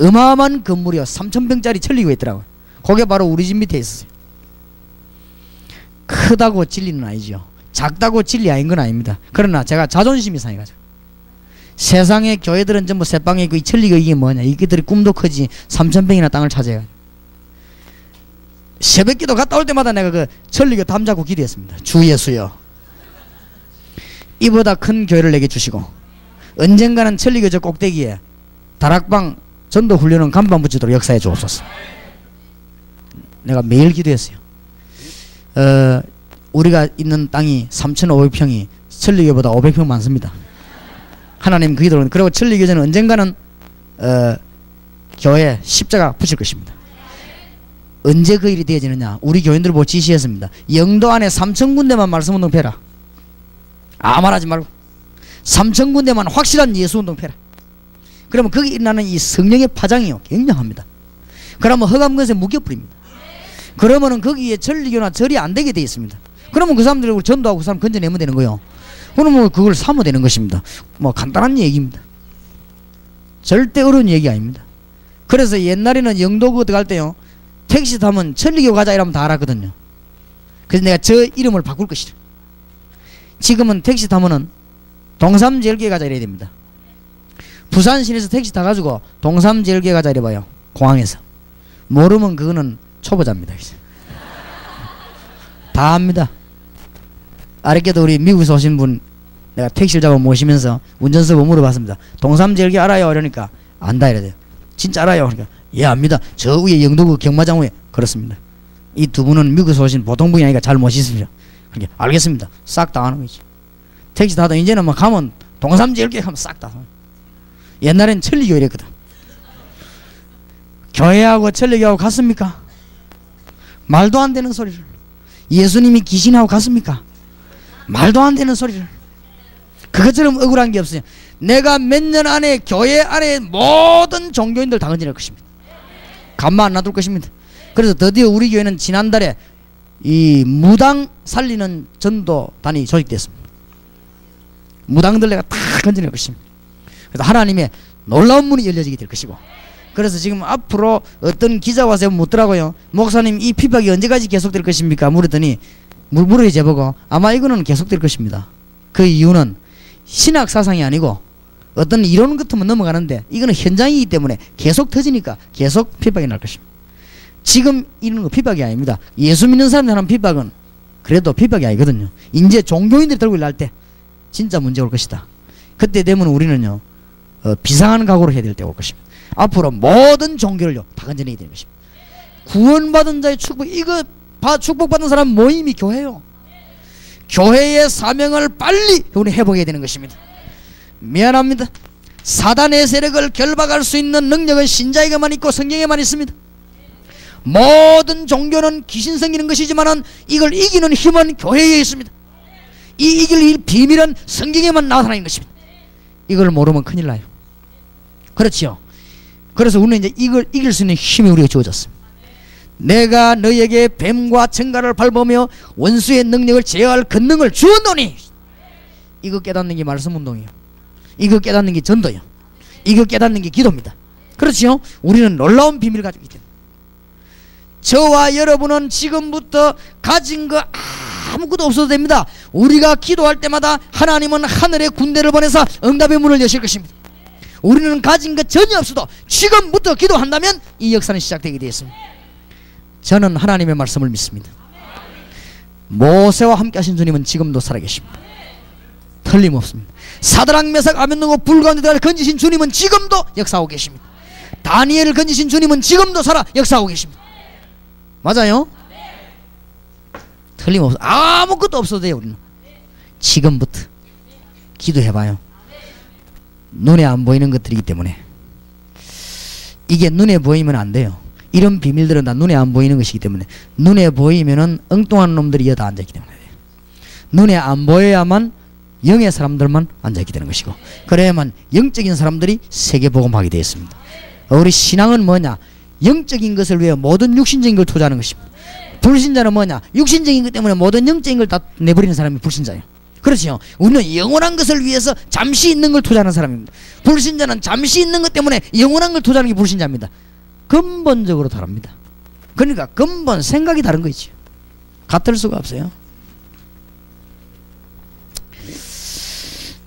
어마어마한 건물이요 3,000평짜리 천리교가 있더라고요. 그게 바로 우리 집 밑에 있었어요. 크다고 진리는 아니죠. 작다고 진리 아닌 건 아닙니다. 그러나 제가 자존심이 상해가지고, 세상의 교회들은 전부 새방에 있고 이 천리교 이게 뭐냐, 이들이 꿈도 크지 3,000평이나 땅을 차지해가지고 새벽기도 갔다 올 때마다 내가 그 천리교 담 잡고 기도했습니다. 주 예수여, 이보다 큰 교회를 내게 주시고 언젠가는 천리교 저 꼭대기에 다락방 전도 훈련은 간판 붙이도록 역사해 주옵소서. 내가 매일 기도했어요. 우리가 있는 땅이 3,500평이 천리교보다 500평 많습니다. 하나님 그 기도는, 그리고 천리교제는 언젠가는 교회에 십자가 붙일 것입니다. 언제 그 일이 되어지느냐? 우리 교인들 보고 지시했습니다. 영도 안에 3,000군데만 말씀운동 펴라. 아무 말 하지 말고 3,000군데만 확실한 예수운동 펴라. 그러면 거기 일어나는 이 성령의 파장이요 굉장합니다. 그러면 허감건세 묶여버립니다. 그러면은 거기에 천리교나 절이 안 되게 되어 있습니다. 그러면 그 사람들을 전도하고 그 사람 건져내면 되는 거예요. 그러면 그걸 사면 되는 것입니다. 뭐 간단한 얘기입니다. 절대 어려운 얘기 아닙니다. 그래서 옛날에는 영도 그거 갈 때요, 택시 타면 천리교 가자 이러면 다 알았거든요. 그래서 내가 저 이름을 바꿀 것이다. 지금은 택시 타면은 동삼제일교회 가자 이래야 됩니다. 부산 시내에서 택시 타가지고 동삼제일교회 가자 이래봐요. 공항에서. 모르면 그거는 초보자입니다. 다 합니다. 아랫게도 우리 미국에서 오신 분 내가 택시를 잡아 모시면서 운전석으로 물어봤습니다. 동삼제일교회 알아요? 이러니까 안다 이래야 돼요. 진짜 알아요? 그러니까 예 압니다. 저 위에 영도구 경마장 위에. 그렇습니다. 이 두 분은 미국에서 오신 보통 분이 아니니까 잘 모시십시오. 그러니까 알겠습니다. 싹 다 하는 거지. 택시 타도 이제는 막 가면 동삼제일교회 가면 싹 다. 옛날엔 천리교 이랬거든. 교회하고 천리교하고 같습니까? 말도 안 되는 소리를. 예수님이 귀신하고 같습니까? 말도 안 되는 소리를. 그것처럼 억울한 게 없어요. 내가 몇 년 안에 교회 안에 모든 종교인들 다 건져낼 것입니다. 가만 안 놔둘 것입니다. 그래서 드디어 우리 교회는 지난달에 이 무당 살리는 전도단이 조직됐습니다. 무당들 내가 다 건져낼 것입니다. 그래서 하나님의 놀라운 문이 열려지게 될 것이고, 그래서 지금 앞으로 어떤 기자 와서 묻더라고요. 목사님 이 핍박이 언제까지 계속될 것입니까? 물었더니 물어요 제보고 아마 이거는 계속될 것입니다. 그 이유는 신학 사상이 아니고 어떤 이론 같으면 넘어가는데 이거는 현장이기 때문에 계속 터지니까 계속 핍박이 날 것입니다. 지금 이런 거 핍박이 아닙니다. 예수 믿는 사람들 하는 핍박은 그래도 핍박이 아니거든요. 이제 종교인들이 들고 날 때 진짜 문제 올 것이다. 그때 되면 우리는요 비상한 각오로 해야 될 때 올 것입니다. 앞으로 모든 종교를요 다 건져내야 되는 것입니다. 구원받은 자의 축복, 이거 축복받은 사람 모임이 교회요. 교회의 사명을 빨리 우리 회복해야 되는 것입니다. 미안합니다. 사단의 세력을 결박할 수 있는 능력은 신자에게만 있고 성경에만 있습니다. 모든 종교는 귀신 섬기는 것이지만은 이걸 이기는 힘은 교회에 있습니다. 이 이길 비밀은 성경에만 나타나 있는 것입니다. 이걸 모르면 큰일 나요. 그렇지요. 그래서 우리는 이제 이걸 이길 수 있는 힘이 우리가 주어졌습니다. 내가 너에게 뱀과 청가를 밟으며 원수의 능력을 제어할 권능을 주었노니, 이거 깨닫는 게 말씀 운동이에요. 이거 깨닫는 게 전도예요. 이거 깨닫는 게 기도입니다. 그렇지요. 우리는 놀라운 비밀을 가지고 있다. 저와 여러분은 지금부터 가진 거 아무것도 없어도 됩니다. 우리가 기도할 때마다 하나님은 하늘의 군대를 보내서 응답의 문을 여실 것입니다. 우리는 가진 것 전혀 없어도 지금부터 기도한다면 이 역사는 시작되게 되어 있습니다. 저는 하나님의 말씀을 믿습니다. 모세와 함께 하신 주님은 지금도 살아계십니다. 틀림없습니다. 사드락 메삭 아벤노고 불 가운데 들어가 건지신 주님은 지금도 역사하고 계십니다. 다니엘을 건지신 주님은 지금도 살아 역사하고 계십니다. 맞아요? 틀림없어. 아무것도 없어도 돼요. 우리는 지금부터 기도해봐요. 눈에 안 보이는 것들이기 때문에 이게 눈에 보이면 안 돼요. 이런 비밀들은 다 눈에 안 보이는 것이기 때문에, 눈에 보이면은 엉뚱한 놈들이 여다 앉아있기 때문에, 눈에 안 보여야만 영의 사람들만 앉아있게 되는 것이고, 그래야만 영적인 사람들이 세계복음하게 되어 있습니다. 우리 신앙은 뭐냐? 영적인 것을 위해 모든 육신적인 걸 투자하는 것입니다. 불신자는 뭐냐? 육신적인 것 때문에 모든 영적인 걸 다 내버리는 사람이 불신자예요. 그렇지요. 우리는 영원한 것을 위해서 잠시 있는 걸 투자하는 사람입니다. 불신자는 잠시 있는 것 때문에 영원한 걸 투자하는 게 불신자입니다. 근본적으로 다릅니다. 그러니까 근본 생각이 다른 거지. 같을 수가 없어요.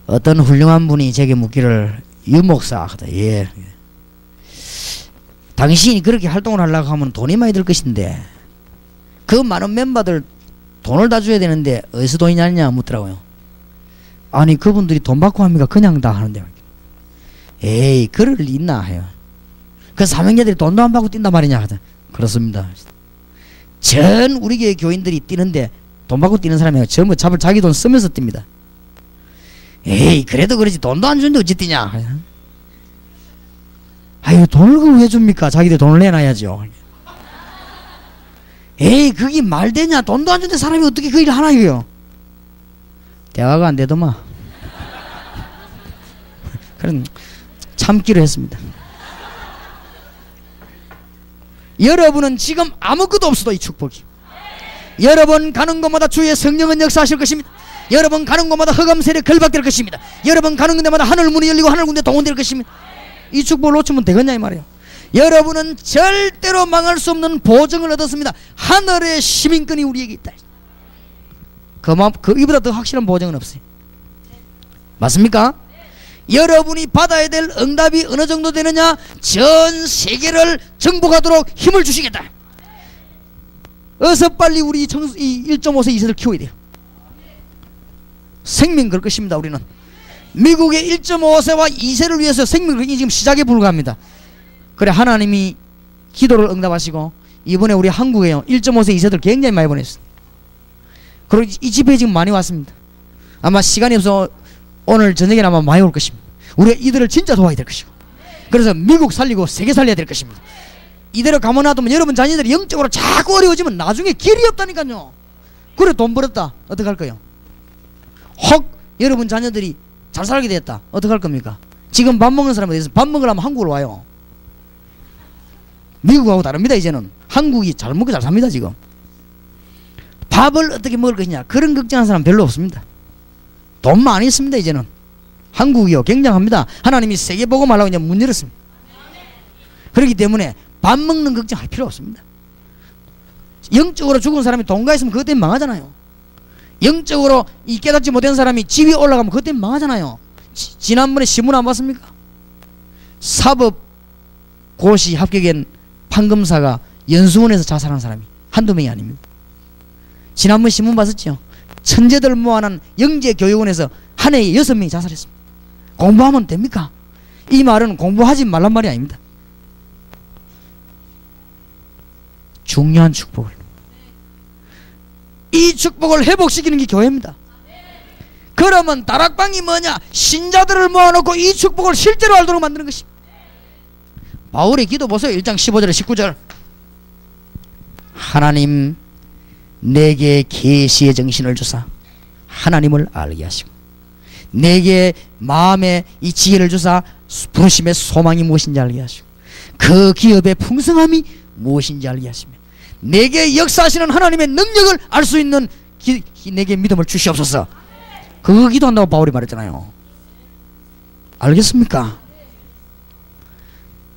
어떤 훌륭한 분이 제게 묻기를, 유목사 하다. 예. 당신이 그렇게 활동을 하려고 하면 돈이 많이 들 것인데 그 많은 멤버들 돈을 다 줘야 되는데 어디서 돈이 나느냐 묻더라고요. 아니 그분들이 돈 받고 합니까? 그냥 다 하는데. 에이 그럴 리 있나 해요. 그 사명자들이 돈도 안 받고 뛴단 말이냐 하더니, 그렇습니다. 전 우리 교회 교인들이 뛰는데 돈 받고 뛰는 사람이 전부 자기 돈 쓰면서 뜁니다. 에이 그래도 그러지 돈도 안 주는데 어찌 뛰냐. 아유 돈을 그거 왜 줍니까? 자기들 돈을 내놔야죠. 에이 그게 말되냐? 돈도 안 주는데 사람이 어떻게 그 일을 하나 이거요. 대화가 안 되더만. 그런 참기로 했습니다. 여러분은 지금 아무것도 없어도 이 축복이, 여러분 가는 곳마다 주의 성령은 역사하실 것입니다. 여러분 가는 곳마다 흑암 세력 결박될 것입니다. 여러분 가는 곳마다 하늘 문이 열리고 하늘 군대 동원될 것입니다. 이 축복을 놓치면 되겠냐 이 말이에요. 여러분은 절대로 망할 수 없는 보증을 얻었습니다. 하늘의 시민권이 우리에게 있다. 이보다 더 확실한 보증은 없어요. 맞습니까? 여러분이 받아야 될 응답이 어느 정도 되느냐? 전 세계를 정복하도록 힘을 주시겠다. 어서 빨리 우리 이 1.5세 2세를 키워야 돼요. 생명 걸 것입니다. 우리는 미국의 1.5세와 2세를 위해서 생명 걸기 지금 시작에 불과합니다. 그래 하나님이 기도를 응답하시고 이번에 우리 한국에요 1.5세 2세들 굉장히 많이 보냈어요. 그리고 이 집회에 지금 많이 왔습니다. 아마 시간이 없어 오늘 저녁에 아마 많이 올 것입니다. 우리가 이들을 진짜 도와야 될 것이고, 그래서 미국 살리고 세계 살려야 될 것입니다. 이대로 가만 놔두면 여러분 자녀들이 영적으로 자꾸 어려워지면 나중에 길이 없다니까요. 그래 돈 벌었다 어떡할 거예요? 혹 여러분 자녀들이 잘 살게 됐다 어떡할 겁니까? 지금 밥 먹는 사람에 대해서 밥 먹으려면 한국으로 와요. 미국하고 다릅니다. 이제는 한국이 잘 먹고 잘 삽니다. 지금 밥을 어떻게 먹을 것이냐 그런 걱정하는 사람 별로 없습니다. 돈 많이 있습니다. 이제는 한국이요 굉장합니다. 하나님이 세계복음 하려고 이제 문 열었습니다. 그렇기 때문에 밥 먹는 걱정할 필요 없습니다. 영적으로 죽은 사람이 돈가 있으면 그것 때문에 망하잖아요. 영적으로 이 깨닫지 못한 사람이 지위 올라가면 그것 때문에 망하잖아요. 지난번에 신문 안 봤습니까? 사법고시 합격한 판검사가 연수원에서 자살한 사람이 한두 명이 아닙니다. 지난번 신문 봤었죠? 천재들 모아놓은 영재교육원에서 한 해에 6명이 자살했습니다. 공부하면 됩니까? 이 말은 공부하지 말란 말이 아닙니다. 중요한 축복을, 이 축복을 회복시키는 게 교회입니다. 그러면 다락방이 뭐냐? 신자들을 모아놓고 이 축복을 실제로 알도록 만드는 것입니다. 바울의 기도 보세요. 1장 15절에 19절 하나님 내게 계시의 정신을 주사 하나님을 알게 하시고 내게 마음에 이 지혜를 주사 부르심의 소망이 무엇인지 알게 하시고 그 기업의 풍성함이 무엇인지 알게 하시며 내게 역사하시는 하나님의 능력을 알 수 있는 내게 믿음을 주시옵소서. 그거 기도한다고 바울이 말했잖아요. 알겠습니까?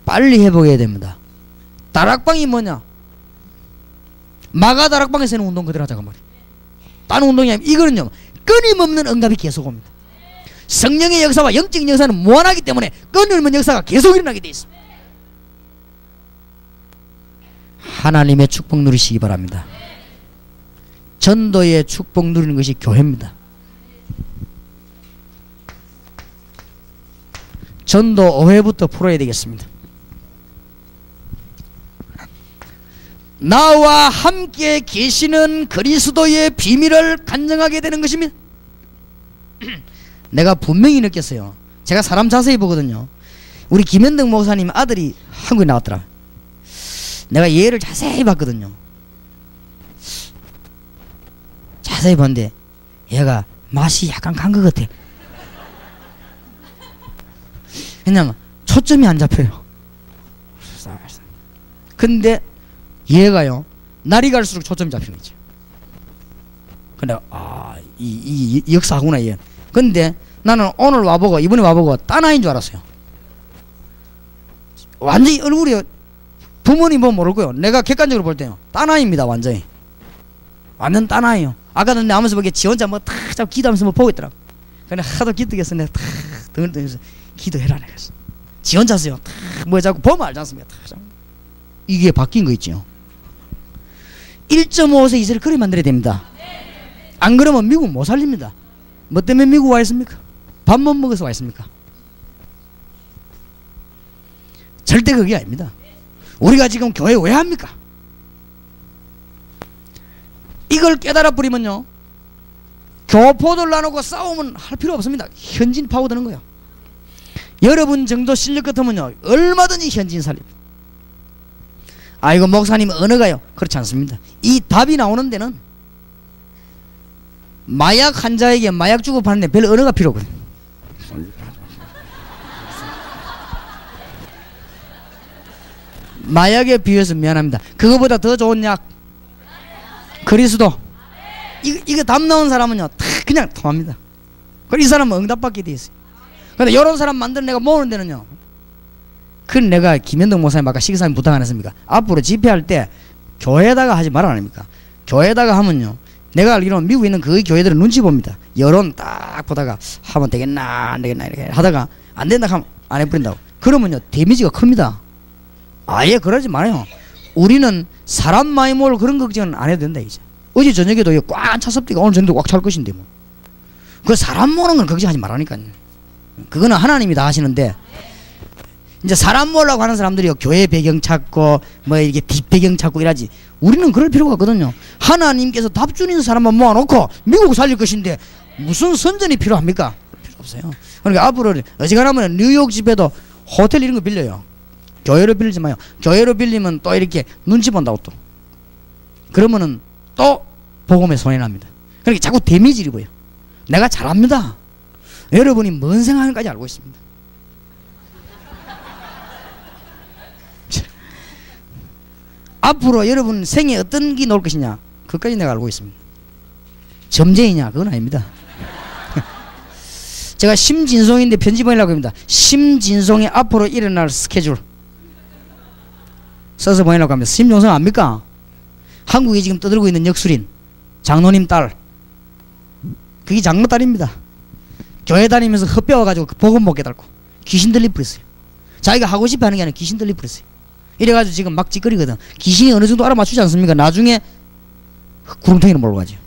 빨리 회복해야 됩니다. 다락방이 뭐냐? 마가 다락방에서 하는 운동 그대로 하자고 말이에요. 다른 운동이 아니면 이거는요 끊임없는 응답이 계속 옵니다. 성령의 역사와 영적인 역사는 무한하기 때문에 끊임없는 역사가 계속 일어나게 돼 있습니다. 하나님의 축복 누리시기 바랍니다. 전도의 축복 누리는 것이 교회입니다. 전도 5회부터 풀어야 되겠습니다. 나와 함께 계시는 그리스도의 비밀을 간증하게 되는 것입니다. 내가 분명히 느꼈어요. 제가 사람 자세히 보거든요. 우리 김현덕 목사님 아들이 한국에 나왔더라. 내가 얘를 자세히 봤거든요. 자세히 봤는데 얘가 맛이 약간 간 것 같아. 왜냐면 초점이 안 잡혀요. 근데 얘가요 날이 갈수록 초점이 잡히는 거죠. 근데 이 역사하구나 얘. 근데 나는 오늘 와보고 이번에 와보고 딴 아이인 줄 알았어요. 완전히 얼굴이 부모님 보면 모르고요. 내가 객관적으로 볼 때요 딴 아이입니다. 완전히 완전 딴 아이요. 아까도 내 하면서 보기에 지 혼자 뭐 탁 잡고 기도하면서 뭐 보고 있더라고. 근데 하도 기도겠어. 내가 탁 등을 기도해라 내가. 지 혼자서요 탁 뭐 자꾸 보면 알지 않습니까? 탁 이게 바뀐 거 있죠. 1.5세 2세를 그리 만들어야 됩니다. 안 그러면 미국 못 살립니다. 뭐 때문에 미국 와 있습니까? 밥 못 먹어서 와 있습니까? 절대 그게 아닙니다. 우리가 지금 교회 왜 합니까? 이걸 깨달아 버리면요 교포들 나누고 싸우면 할 필요 없습니다. 현진 파고드는 거예요. 여러분 정도 실력 같으면요 얼마든지 현진 살립니다. 아이고 목사님 언어가요. 그렇지 않습니다. 이 답이 나오는 데는 마약 환자에게 마약 주고 파는데 별 언어가 필요 없거든요. 마약에 비해서 미안합니다. 그거보다 더 좋은 약 그리스도. 이거 답 나온 사람은요 다 그냥 통합니다. 그리고 이 사람은 응답받게 돼 있어요. 근데 이런 사람 만드는 내가 모으는 데는요 그건 내가 김현덕 목사님 아까 시기사님 부탁 안 했습니까? 앞으로 집회할 때 교회에다가 하지 말아 아닙니까? 교회에다가 하면요, 내가 알기로는 미국에 있는 그 교회들은 눈치 봅니다. 여론 딱 보다가 하면 되겠나 안 되겠나 이렇게 하다가 안 된다 하면 안 해버린다고. 그러면요 데미지가 큽니다. 아예 그러지 말아요. 우리는 사람 많이 모을 그런 걱정은 안 해도 된다 이제. 어제 저녁에도 꽉 찼습니까? 오늘 저녁도 꽉 찰 것인데 뭐. 그 사람 모으는 건 걱정하지 말라니까요. 그거는 하나님이 다 하시는데, 이제 사람 모으려고 하는 사람들이 교회 배경 찾고 뭐 이게 뒷배경 찾고 이러지. 우리는 그럴 필요가 없거든요. 하나님께서 답준 있는 사람만 모아놓고 미국 살릴 것인데 무슨 선전이 필요합니까? 필요 없어요. 그러니까 앞으로 어지간하면 뉴욕 집에도 호텔 이런 거 빌려요. 교회로 빌리지 마요. 교회로 빌리면 또 이렇게 눈치 본다고 또. 그러면은 또 복음에 손해납니다. 그러니까 자꾸 데미지를 입어요. 내가 잘합니다. 여러분이 뭔 생각하는지까지 알고 있습니다. 앞으로 여러분 생에 어떤 게 나올 것이냐, 그것까지 내가 알고 있습니다. 점쟁이냐, 그건 아닙니다. 제가 심진송인데 편지 보내려고 합니다. 심진송이 앞으로 일어날 스케줄 써서 보내려고 합니다. 심진송 압니까? 한국에 지금 떠들고 있는 역술인 장로님 딸, 그게 장로 딸입니다. 교회 다니면서 헛배워가지고 복음 못 깨달고 귀신 들리 버렸어요. 자기가 하고 싶어 하는 게 아니라 귀신 들리 버렸어요. 이래가지고 지금 막 찌꺼리거든. 귀신이 어느 정도 알아맞추지 않습니까? 나중에 구름통이로 몰고 가죠.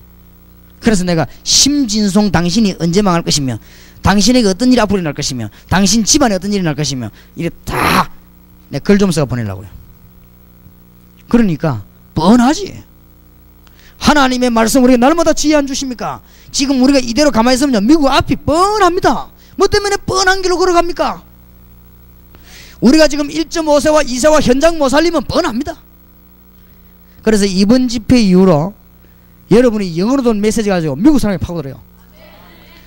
그래서 내가 심진송 당신이 언제 망할 것이며, 당신에게 어떤 일이 앞으로 날 것이며, 당신 집안에 어떤 일이 날 것이며, 이래 다 내 글 좀 써서 보내려고요. 그러니까 뻔하지. 하나님의 말씀 우리가 날마다 지혜 안 주십니까? 지금 우리가 이대로 가만히 있으면 미국 앞이 뻔합니다. 뭐 때문에 뻔한 길로 걸어갑니까? 우리가 지금 1.5세와 2세와 현장 못 살리면 뻔합니다. 그래서 이번 집회 이후로 여러분이 영어로 돈 메시지 가지고 미국 사람이 파고들어요.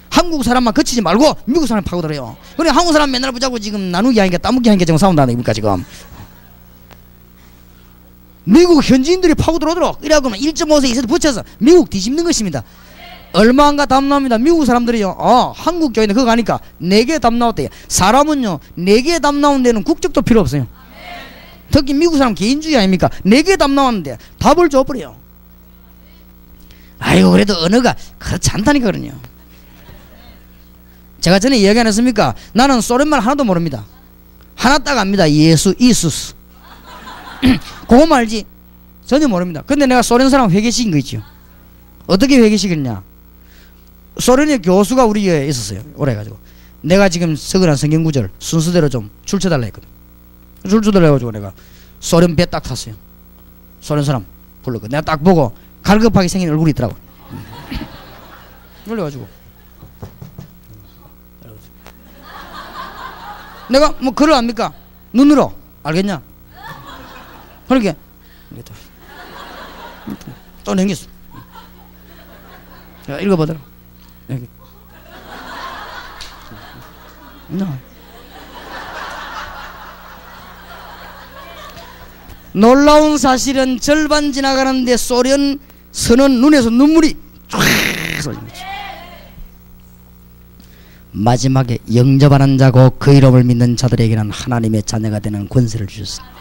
한국 사람만 거치지 말고 미국 사람이 파고들어요. 그래 한국 사람 맨날 보자고 지금 나누기 하니까 따먹기 하니까 지금 싸운다는 얘기입니까 지금. 미국 현지인들이 파고들어오도록 이라고는 1.5세 2세 붙여서 미국 뒤집는 것입니다. 얼마 안가 답 나옵니다. 미국 사람들이요, 한국 교회는 그거 가니까 4개 답 나왔대요. 사람은요 4개 답 나온 데는 국적도 필요 없어요. 특히 미국 사람 개인주의 아닙니까? 4개 답 나왔는데 답을 줘버려요. 아이고 그래도 언어가 그렇지 않다니까 그러냐. 제가 전에 이야기 안 했습니까? 나는 소련말 하나도 모릅니다. 하나 딱 압니다. 예수, 이수스. 그거 말지 전혀 모릅니다. 근데 내가 소련 사람 회계시킨 거 있죠. 어떻게 회계시켰냐? 소련의 교수가 우리 교회에 있었어요. 오래 해가지고 내가 지금 서글한 성경구절 순서대로 좀 출처달라 했거든. 출처달라 해가지고 내가 소련 배 딱 탔어요. 소련 사람 불렀고 내가 딱 보고 갈급하게 생긴 얼굴이 있더라고. 그래가지고 내가 뭐 글을 압니까? 눈으로 알겠냐? 그러니까 또 넘겼어. 자, 읽어보더라. 여기. 놀라운 사실은 절반 지나가는데 소련 선은 눈에서 눈물이 쫙 쏠린 거지. 마지막에 영접하는 자고 그 이름을 믿는 자들에게는 하나님의 자녀가 되는 권세를 주셨습니다.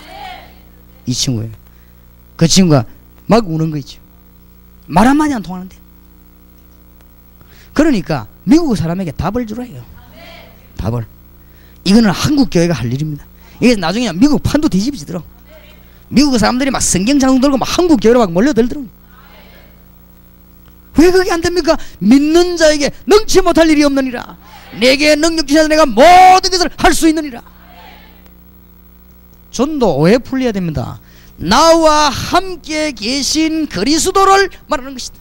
이 친구예요. 그 친구가 막 우는 거 있죠. 말 한마디 안 통하는데. 그러니까 미국 사람에게 답을 주라 해요. 답을. 이거는 한국 교회가 할 일입니다. 이게 나중에 미국 판도 뒤집어지더라. 미국 사람들이 막 성경 장롱 들고 막 한국 교회로 막 몰려들더라. 왜 그게 안 됩니까? 믿는 자에게 능치 못할 일이 없느니라. 내게 능력 주셔서 내가 모든 것을 할 수 있느니라. 전도 오해 풀려야 됩니다. 나와 함께 계신 그리스도를 말하는 것이다.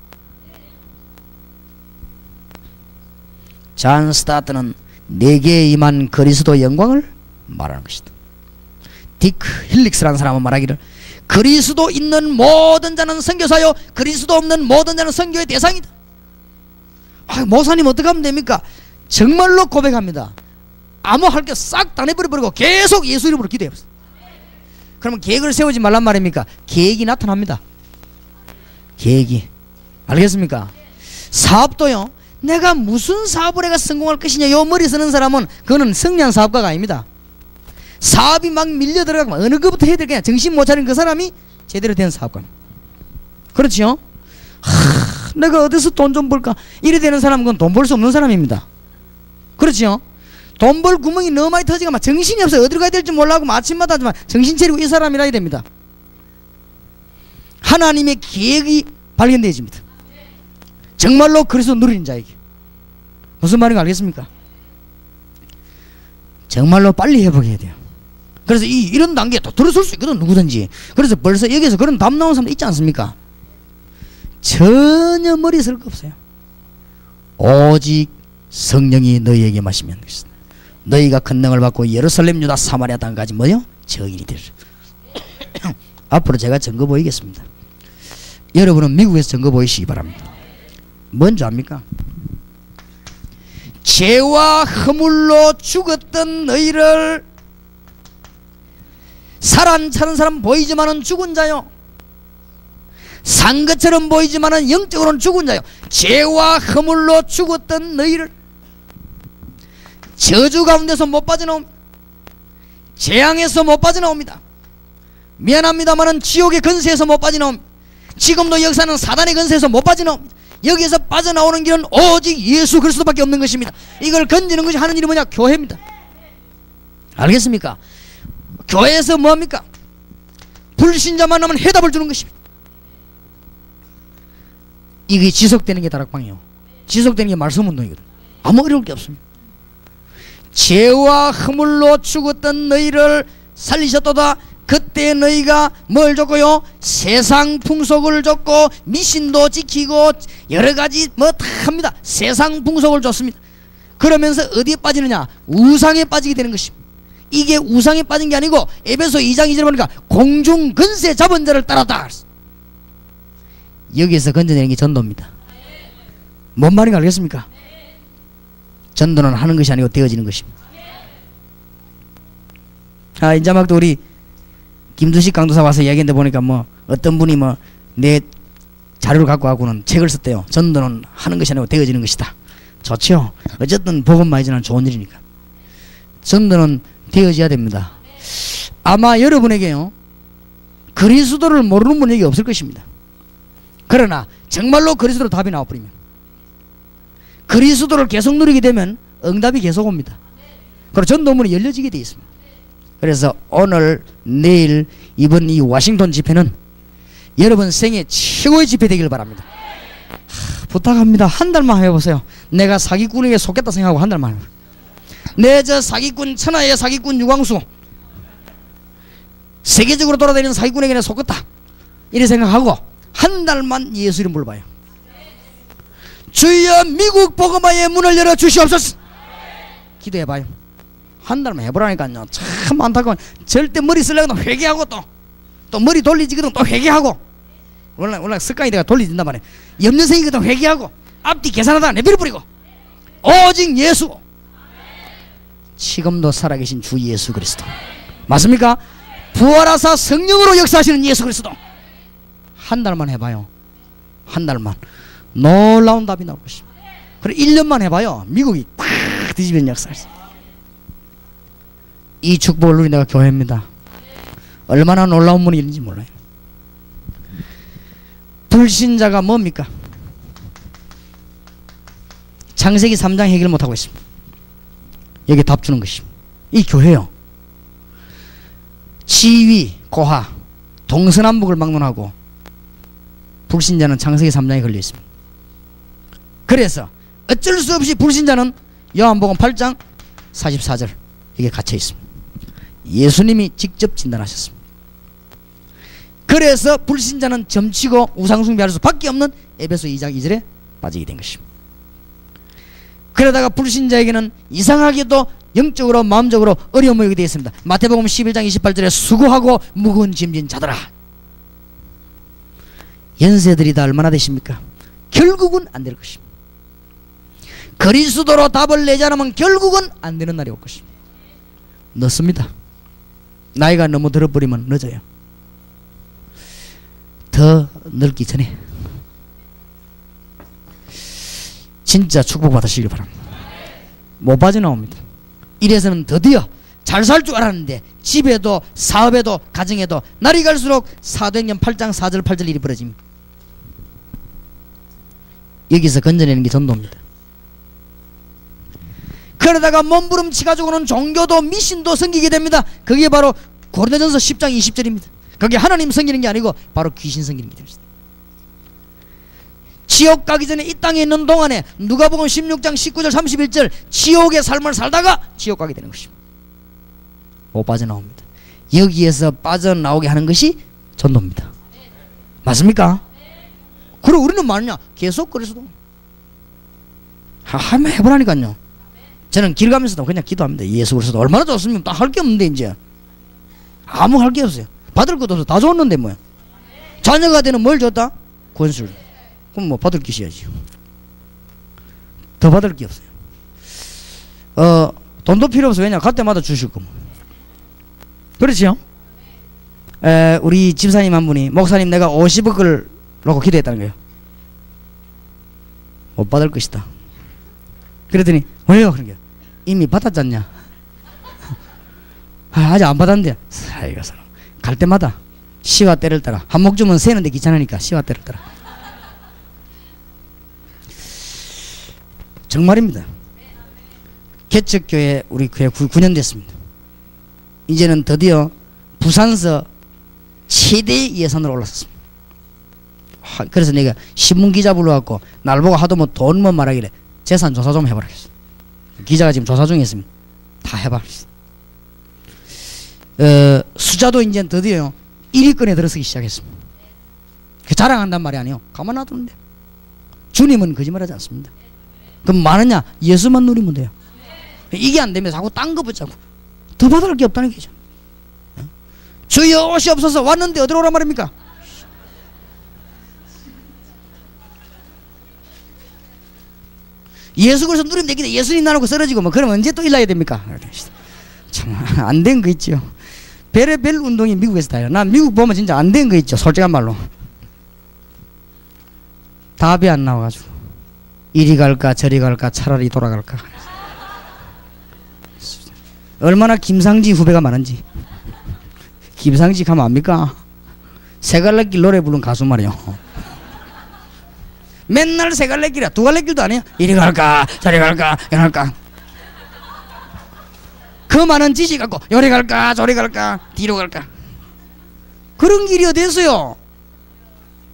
잔 스타트는 내게 임한 그리스도 영광을 말하는 것이다. 디크 힐릭스라는 사람은 말하기를 그리스도 있는 모든 자는 선교사요 그리스도 없는 모든 자는 선교의 대상이다. 목사님 어떻게 하면 됩니까? 정말로 고백합니다. 아무 할 게 싹 다 내버려버리고 계속 예수 이름으로 기도해보세요. 그러면 계획을 세우지 말란 말입니까? 계획이 나타납니다. 계획이. 알겠습니까? 사업도요, 내가 무슨 사업을 해가 성공할 것이냐 요 머리 쓰는 사람은 그거는 성리한 사업가가 아닙니다. 사업이 막 밀려 들어가고 어느 것부터 해야 될까 정신 못 차린 그 사람이 제대로 된 사업가. 그렇죠? 내가 어디서 돈 좀 벌까 이래 되는 사람은 그건 돈 벌 수 없는 사람입니다. 그렇죠? 돈 벌 구멍이 너무 많이 터지가 막 정신이 없어요. 어디로 가야 될지 몰라고 아침마다 정신 차리고 이 사람이라 해야 됩니다. 하나님의 계획이 발견되어집니다. 정말로 그리스도 누리는 자에게. 무슨 말인가 알겠습니까? 정말로 빨리 회복해야 돼요. 그래서 이런 단계에 또 들어설 수 있거든 누구든지. 그래서 벌써 여기서 그런 답 나오는 사람도 있지 않습니까? 전혀 머리 쓸 거 없어요. 오직 성령이 너희에게 마시면 너희가 권능을 받고 예루살렘 유다 사마리아 땅까지 뭐요? 증인이 되리라. 앞으로 제가 증거 보이겠습니다. 여러분은 미국에서 증거 보이시기 바랍니다. 뭔지 압니까? 죄와 허물로 죽었던 너희를 살아차는 사람 보이지만은 죽은 자요, 산 것처럼 보이지만은 영적으로는 죽은 자요, 죄와 허물로 죽었던 너희를 저주 가운데서 못 빠져나옵니다. 재앙에서 못 빠져나옵니다. 미안합니다만은 지옥의 건세에서 못 빠져나옵니다. 지금도 역사는 사단의 건세에서 못 빠져나옵니다. 여기에서 빠져나오는 길은 오직 예수 그리스도밖에 없는 것입니다. 이걸 건지는 것이 하는 일이 뭐냐? 교회입니다. 알겠습니까? 교회에서 뭐합니까? 불신자만 하면 해답을 주는 것입니다. 이게 지속되는 게 다락방이에요. 지속되는 게 말씀 운동이거든. 아무 어려울 게 없습니다. 죄와 허물로 죽었던 너희를 살리셨도다. 그때 너희가 뭘 줬고요? 세상 풍속을 줬고 미신도 지키고 여러가지 뭐 다 합니다. 세상 풍속을 줬습니다. 그러면서 어디에 빠지느냐? 우상에 빠지게 되는 것입니다. 이게 우상에 빠진 게 아니고 에베소 2장 2절에 보니까 공중 근세 잡은 자를 따랐다. 여기에서 건져내는 게 전도입니다. 뭔 말인가 알겠습니까? 전도는 하는 것이 아니고 되어지는 것입니다. 이제 막 또 우리 김두식 강도사 와서 이야기했는데 보니까 뭐 어떤 분이 뭐 내 자료를 갖고 하고는 책을 썼대요. 전도는 하는 것이 아니고 되어지는 것이다. 좋죠. 어쨌든 복음만이 전하는 좋은 일이니까. 전도는 되어져야 됩니다. 아마 여러분에게요 그리스도를 모르는 분이 여기 없을 것입니다. 그러나 정말로 그리스도로 답이 나와버리면, 그리스도를 계속 누리게 되면 응답이 계속 옵니다. 그리고 전도문이 열려지게 되어 있습니다. 그래서 오늘 내일 이번 이 워싱턴 집회는 여러분 생애 최고의 집회 되길 바랍니다. 부탁합니다. 한 달만 해보세요. 내가 사기꾼에게 속겠다 생각하고 한 달만 해보세요. 내 저 사기꾼 천하의 사기꾼 유광수 세계적으로 돌아다니는 사기꾼에게 내가 속겠다 이래 생각하고 한 달만 예수 이름 불러봐요. 주여 미국 복음화의 문을 열어 주시옵소서. 기도해봐요. 한 달만 해보라니까요. 참 안타까워. 절대 머리 쓰려고 회개하고 또 머리 돌리지거든 또 회개하고, 원래 습관이 내가 돌리진단 말이야. 염려생이거든 회개하고 앞뒤 계산하다가 내버려버리고 오직 예수, 지금도 살아계신 주 예수 그리스도 맞습니까? 부활하사 성령으로 역사하시는 예수 그리스도. 한 달만 해봐요. 한 달만 놀라운 답이 나올 것입니다. 그리고 1년만 해봐요. 미국이 탁 뒤집는 역사를. 이 축복을 누린 내가 교회입니다. 얼마나 놀라운 분이 있는지 몰라요. 불신자가 뭡니까? 창세기 3장 해결 못하고 있습니다. 여기 답 주는 것입니다. 이 교회요, 지위, 고하, 동서남북을 막론하고 불신자는 창세기 3장에 걸려 있습니다. 그래서 어쩔 수 없이 불신자는 요한복음 8장 44절 이게 갇혀 있습니다. 예수님이 직접 진단하셨습니다. 그래서 불신자는 점치고 우상숭배할 수밖에 없는 에베소 2장 2절에 빠지게 된 것입니다. 그러다가 불신자에게는 이상하게도 영적으로 마음적으로 어려움을 오게 되어 있습니다. 마태복음 11장 28절에 수고하고 무거운 짐진 자들아. 연세들이 다 얼마나 되십니까? 결국은 안 될 것입니다. 그리스도로 답을 내지 않으면 결국은 안 되는 날이 올 것입니다. 늦습니다. 나이가 너무 들어버리면 늦어요. 더 늙기 전에 진짜 축복받으시길 바랍니다. 못 빠져나옵니다. 이래서는 드디어 잘 살 줄 알았는데 집에도 사업에도 가정에도 날이 갈수록 사도행전 8장 4절 8절 일이 벌어집니다. 여기서 건져내는 게 전도입니다. 그러다가 몸부림치 가지고는 종교도 미신도 섬기게 됩니다. 그게 바로 고린도전서 10장 20절입니다. 그게 하나님 섬기는 게 아니고 바로 귀신 섬기는 게 됩니다. 지옥 가기 전에 이 땅에 있는 동안에 누가복음 16장 19절 31절 지옥의 삶을 살다가 지옥 가게 되는 것입니다. 못 빠져나옵니다. 여기에서 빠져나오게 하는 것이 전도입니다. 맞습니까? 그리고 우리는 뭐냐? 계속 그래서도 한번 해보라니까요. 저는 길 가면서도 그냥 기도합니다. 예수 그리스도 얼마나 좋습니까? 할 게 없는데 이제 아무 할 게 없어요. 받을 것도 없어. 다 줬는데 뭐야. 자녀가 되는 뭘 줬다? 권술. 그럼 뭐 받을 게 있어야지. 더 받을 게 없어요. 돈도 필요 없어. 왜냐? 갈 때마다 주실 거면. 그렇지요? 우리 집사님 한 분이 목사님 내가 50억을 놓고 기도했다는 거예요. 못 받을 것이다. 그랬더니 왜요? 그런 게 이미 받았잖냐? 아직 안 받았는데 아이고 사람 갈 때마다 시와 때를 따라 한 목 주면 세는데 귀찮으니까 시와 때를 따라. 정말입니다. 개척교회 우리 교회 9년 됐습니다. 이제는 드디어 부산서 최대 예산으로 올랐습니다. 그래서 내가 신문기자 불러갖고 날 보고 하도 뭐 돈만 말하길래 재산 조사 좀 해보라겠어. 기자가 지금 조사 중에 있습니다. 다 해봐라겠어. 수자도 이제 드디어 1위권에 들어서기 시작했습니다. 그 자랑한단 말이 아니에요. 가만 놔두는데 주님은 거짓말하지 않습니다. 그럼 많으냐? 예수만 누리면 돼요. 이게 안 되면 자꾸 딴 거 붙자고 더 받을 게 없다는 거죠. 주여 옷이 없어서 왔는데 어디로 오란 말입니까? 예수 그리스도 누리면 되겠네. 예수님 나누고 쓰러지고 뭐 그럼 언제 또 일나야 됩니까? 참 안 된 거 있죠. 별의별 운동이 미국에서 다요. 난 미국 보면 진짜 안 된 거 있죠. 솔직한 말로 답이 안 나와가지고 이리 갈까 저리 갈까 차라리 돌아갈까. 얼마나 김상지 후배가 많은지. 김상지 가면 압니까? 세갈래길 노래 부른 가수 말이요. 맨날 세갈래길이야. 두 갈래길도 아니야. 이리 갈까 저리 갈까 이리 갈까. 그 많은 지식 갖고 요리 갈까 저리 갈까 뒤로 갈까. 그런 길이 어디 있어요?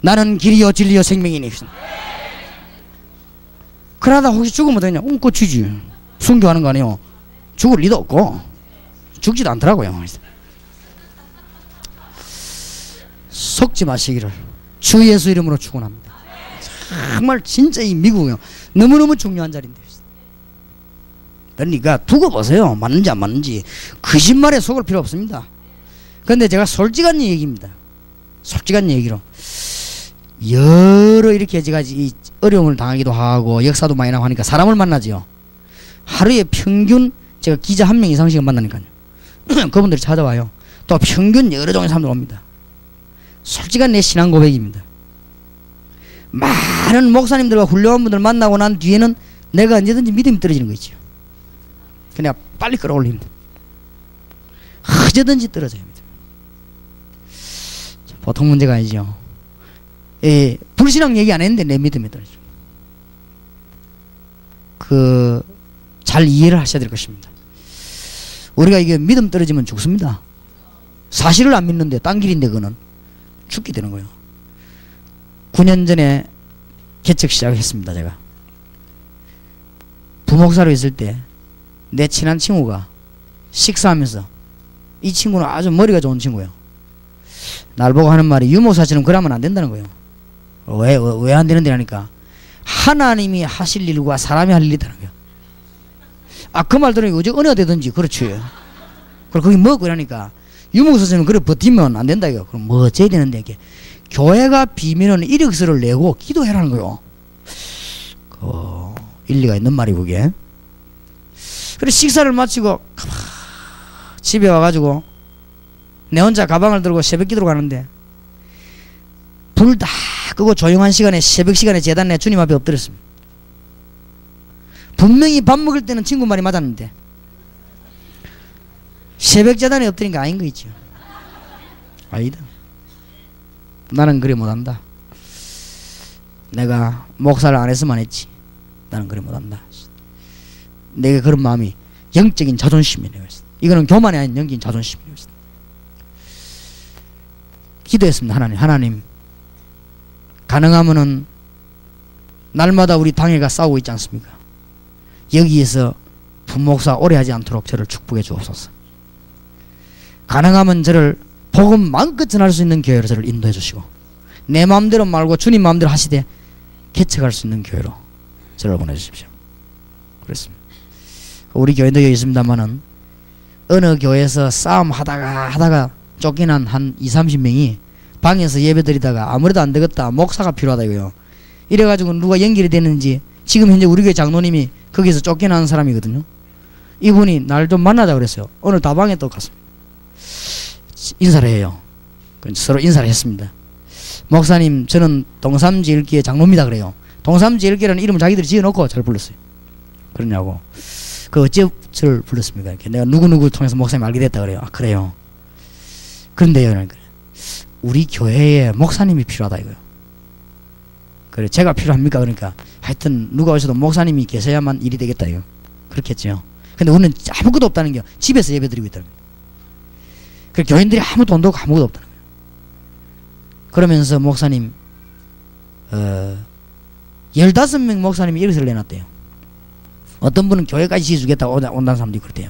나는 길이요 진리요 생명이니. 그러다 혹시 죽으면 되냐? 웅꼬치지. 순교하는 거 아니에요. 죽을 리도 없고 죽지도 않더라고요. 속지 마시기를 주 예수 이름으로 축원합니다. 정말 진짜 이 미국은 너무너무 중요한 자리인데 그러니까 두고 보세요. 맞는지 안 맞는지. 거짓말에 속을 필요 없습니다. 그런데 제가 솔직한 얘기입니다. 솔직한 얘기로 여러 이렇게 제가 이 어려움을 당하기도 하고 역사도 많이 나고 하니까 사람을 만나지요. 하루에 평균 제가 기자 1명 이상씩은 만나니까요. 그분들이 찾아와요. 또 평균 여러 종의 사람들 옵니다. 솔직한 내 신앙 고백입니다. 많은 목사님들과 훌륭한 분들 만나고 난 뒤에는 내가 언제든지 믿음이 떨어지는 거 있죠. 그냥 빨리 끌어올립니다. 언제든지 떨어져야 합니다. 보통 문제가 아니죠. 불신앙 얘기 안 했는데 내 믿음이 떨어져. 잘 이해를 하셔야 될 것입니다. 우리가 이게 믿음 떨어지면 죽습니다. 사실을 안 믿는데 딴 길인데 그거는 죽게 되는 거예요. 9년 전에 개척 시작했습니다. 제가 부목사로 있을 때 내 친한 친구가 식사하면서, 이 친구는 아주 머리가 좋은 친구예요. 날 보고 하는 말이 유목사처럼 그러면 안 된다는 거예요. 왜 안 되는데 하니까 하나님이 하실 일과 사람이 할 일이 있다는 거예요. 그 말 들으니까 어제 은혜가 되든지 그렇지. 그리고 거기 먹고 이러니까 유목사처럼 그래 버티면 안 된다 이거. 그럼 뭐 어째야 되는데 이게 교회가 비면은 이력서를 내고 기도해라는 거요. 일리가 있는 말이 그게. 그래 식사를 마치고 집에 와가지고 내 혼자 가방을 들고 새벽 기도로 가는데 불 다 끄고 조용한 시간에 새벽 시간에 제단 내 주님 앞에 엎드렸습니다. 분명히 밥 먹을 때는 친구 말이 맞았는데 새벽재단에 엎드린 거 아닌 거 있죠. 아니다. 나는 그래 못한다. 내가 목사를 안 했으면 했지. 나는 그래 못한다. 내가 그런 마음이 영적인 자존심이네요. 이거는 교만이 아닌 영적인 자존심이네요. 기도했습니다. 하나님 가능하면은 날마다 우리 당회가 싸우고 있지 않습니까? 여기에서 부목사 오래 하지 않도록 저를 축복해 주옵소서. 가능하면 저를 복음 마음껏 전할 수 있는 교회로 저를 인도해 주시고, 내 마음대로 말고 주님 마음대로 하시되 개척할 수 있는 교회로 저를 보내주십시오. 그렇습니다. 우리 교회도 여기 있습니다만은 어느 교회에서 싸움 하다가 쫓겨난 한 20-30명이 방에서 예배 드리다가 아무래도 안 되겠다, 목사가 필요하다 이거요. 이래가지고 누가 연결이 됐는지 지금 현재 우리 교회 장로님이 거기서 쫓겨난 사람이거든요. 이분이 날 좀 만나자 그랬어요. 오늘 다방에 또 갔습니다. 인사를 해요. 서로 인사를 했습니다. 목사님, 저는 동삼지일기의 장로입니다 그래요. 동삼지일기라는 이름을 자기들이 지어놓고 잘 불렀어요. 그러냐고. 그 어째 저를 불렀습니까? 이렇게 내가 누구누구를 통해서 목사님 알게 됐다 그래요. 아 그래요. 그런데요, 우리 교회에 목사님이 필요하다 이거요. 그래, 제가 필요합니까? 그러니까 하여튼 누가 오셔도 목사님이 계셔야만 일이 되겠다 이거. 그렇겠죠. 근데 우리는 아무것도 없다는 게 집에서 예배드리고 있다는 거예요. 그 교인들이 아무 돈도 없고 아무것도 없다는 거예요. 그러면서 목사님 15명 목사님이 일을 내놨대요. 어떤 분은 교회까지 지어주겠다고 온다는 사람도 있고 그랬대요.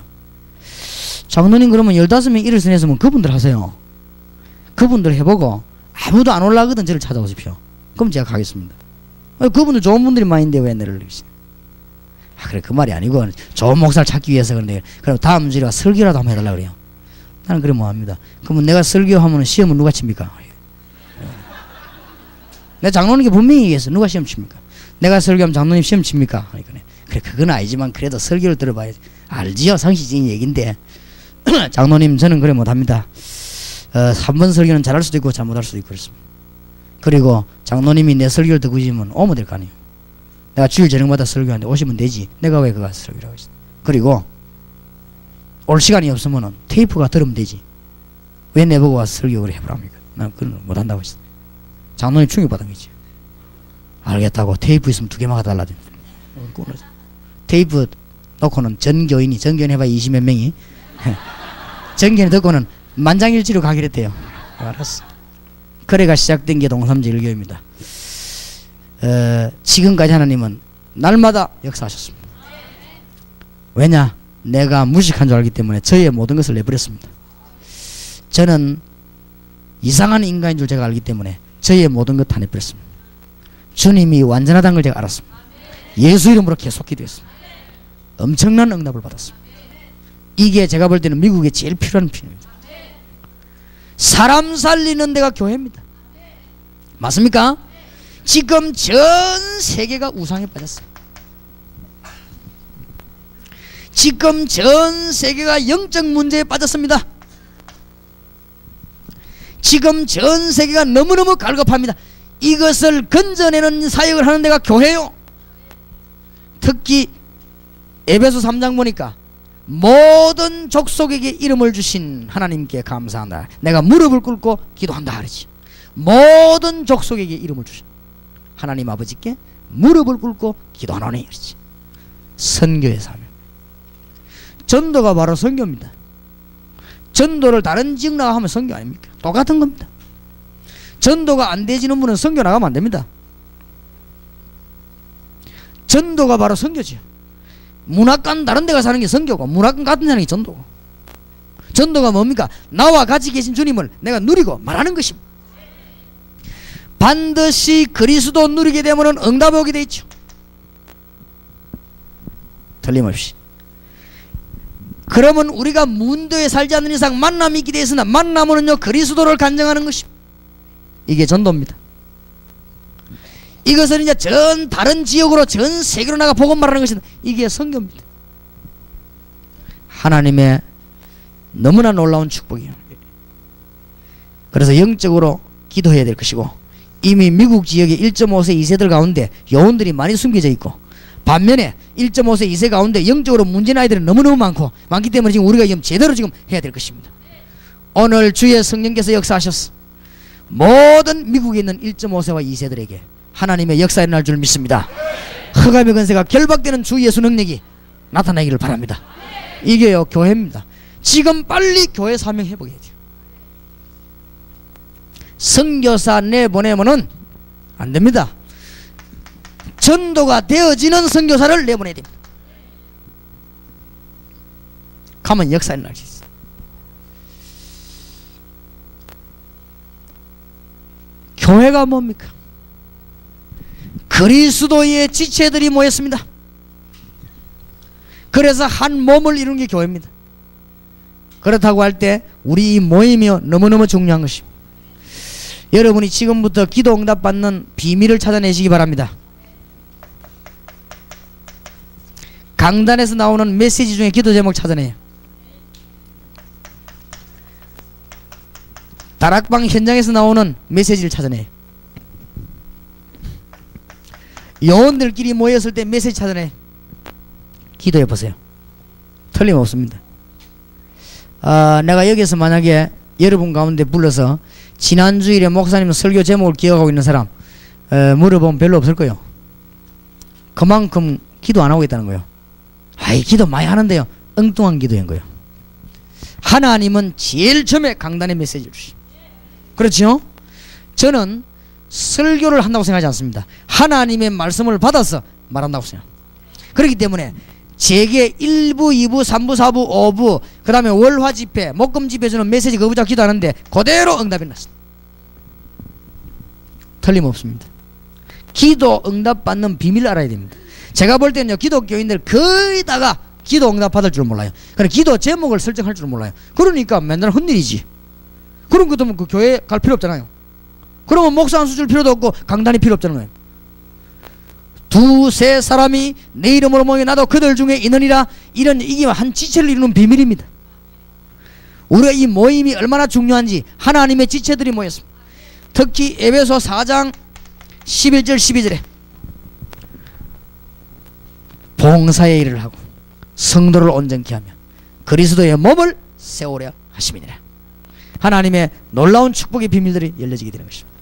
장로님 그러면 15명 일을 내서면 그분들 하세요. 그분들 해보고 아무도 안 올라가거든 저를 찾아오십시오. 그럼 제가 가겠습니다. 그분들 좋은 분들이 많은데 왜 내를 그러시죠? 아 그래, 그 말이 아니고 좋은 목사를 찾기 위해서 그런데, 그럼 다음 주에 설교라도 한번 해달라 그래요. 나는 그래 뭐합니다. 그러면 내가 설교하면 시험은 누가 칩니까? 내 장로님께 분명히 얘기했어. 누가 시험 칩니까? 내가 설교하면 장로님 시험 칩니까? 그래, 그건 아니지만 그래도 설교를 들어봐야지. 알지요, 상식적인 얘기인데. 장로님 저는 그래 못합니다. 3번 설교는 잘할 수도 있고 잘못할 수도 있고 그렇습니다. 그리고 장로님이 내 설교를 듣고 싶으면 오면 될 거 아니에요. 내가 주일 저녁마다 설교하는데 오시면 되지. 내가 왜 그거 설교라고 했어. 그리고 올 시간이 없으면 테이프가 들으면 되지. 왜 내보고 와서 설교를 해보랍니까? 난 그건 못한다고 했어. 장로님 충격받은 거지. 알겠다고 테이프 있으면 2개만 갖다 달라고. 테이프 놓고는 전교인 해봐야 20몇 명이 전교인 듣고는 만장일치로 가기로 했대요. 알았어. 그래가 시작된 게 동삼지일교입니다. 지금까지 하나님은 날마다 역사하셨습니다. 왜냐? 내가 무식한 줄 알기 때문에 저의 모든 것을 내버렸습니다. 저는 이상한 인간인 줄 제가 알기 때문에 저의 모든 것 다 내버렸습니다. 주님이 완전하다는 걸 제가 알았습니다. 예수 이름으로 계속 기도했습니다. 엄청난 응답을 받았습니다. 이게 제가 볼 때는 미국에 제일 필요한 필요입니다. 사람 살리는 데가 교회입니다. 맞습니까? 지금 전 세계가 우상에 빠졌습니다. 지금 전 세계가 영적 문제에 빠졌습니다. 지금 전 세계가 너무너무 갈급합니다. 이것을 건져내는 사역을 하는 데가 교회요. 특히 에베소 3장 보니까 모든 족속에게 이름을 주신 하나님께 감사한다. 내가 무릎을 꿇고 기도한다 그러지. 모든 족속에게 이름을 주신 하나님 아버지께 무릎을 꿇고 기도하노니 그러지. 선교의 사명. 전도가 바로 선교입니다. 전도를 다른 지역 나가면 선교 아닙니까? 똑같은 겁니다. 전도가 안 되지는 분은 선교 나가면 안 됩니다. 전도가 바로 선교지요. 문학관 다른 데 가서 하는 게 선교고, 문학관 같은 데 하는 게 전도고. 전도가 뭡니까? 나와 같이 계신 주님을 내가 누리고 말하는 것입니다. 반드시 그리스도 누리게 되면 응답이 오게 돼 있죠. 틀림없이. 그러면 우리가 문도에 살지 않는 이상 만남이 있게 되어 있으나 만남은요 그리스도를 간증하는 것입니다. 이게 전도입니다. 이것은 이제 전 다른 지역으로 전 세계로 나가 복음 말하는 것이다. 이게 선교입니다. 하나님의 너무나 놀라운 축복이에요. 그래서 영적으로 기도해야 될 것이고, 이미 미국 지역의 1.5세 2세들 가운데 요원들이 많이 숨겨져 있고 반면에 1.5세, 2세 가운데 영적으로 문제는 아이들은 너무너무 많기 때문에 지금 우리가 지금 제대로 지금 해야 될 것입니다. 오늘 주의 성령께서 역사하셨어. 모든 미국에 있는 1.5세와 2세들에게 하나님의 역사 일어날 줄 믿습니다. 흑암의 권세가 결박되는 주 예수 능력이 나타나기를 바랍니다. 이게요 교회입니다. 지금 빨리 교회 사명 회복해야죠. 선교사 내보내면은 안 됩니다. 전도가 되어지는 선교사를 내보내야 됩니다. 가면 역사 일어날 수 있어요. 교회가 뭡니까? 그리스도의 지체들이 모였습니다. 그래서 한 몸을 이루는 게 교회입니다. 그렇다고 할 때 우리 이 모임이 너무너무 중요한 것입니다. 여러분이 지금부터 기도 응답 받는 비밀을 찾아내시기 바랍니다. 강단에서 나오는 메시지 중에 기도 제목 찾아내요. 다락방 현장에서 나오는 메시지를 찾아내요. 요원들끼리 모였을 때 메시지 찾아내요. 기도해 보세요. 틀림없습니다. 내가 여기서 만약에 여러분 가운데 불러서 지난 주일에 목사님 설교 제목을 기억하고 있는 사람 물어보면 별로 없을 거예요. 그만큼 기도 안 하고 있다는 거예요. 아이 기도 많이 하는데요. 엉뚱한 기도인 거예요. 하나님은 제일 처음에 강단의 메시지를 주십니다. 그렇죠? 저는 설교를 한다고 생각하지 않습니다. 하나님의 말씀을 받아서 말한다고 생각합니다. 그렇기 때문에 제게 1부, 2부, 3부, 4부, 5부 그 다음에 월화 집회, 목금 집회 주는 메시지 그거 붙잡고 기도하는데 그대로 응답이 났습니다. 틀림없습니다. 기도 응답 받는 비밀을 알아야 됩니다. 제가 볼 때는요 기독교인들 거의 다가 기도 응답 받을 줄 몰라요. 그러니까 기도 제목을 설정할 줄 몰라요. 그러니까 맨날 헛일이지. 그런 것도 그 교회 갈 필요 없잖아요. 그러면 목사 한 수 줄 필요도 없고 강단이 필요 없다는 거예요. 두세 사람이 내 이름으로 모여 나도 그들 중에 있느니라. 이게 한 지체를 이루는 비밀입니다. 우리가 이 모임이 얼마나 중요한지 하나님의 지체들이 모였습니다. 특히 에베소 4장 11절 12절에 봉사의 일을 하고 성도를 온전케 하며 그리스도의 몸을 세우려 하심이니라. 하나님의 놀라운 축복의 비밀들이 열려지게 되는 것입니다.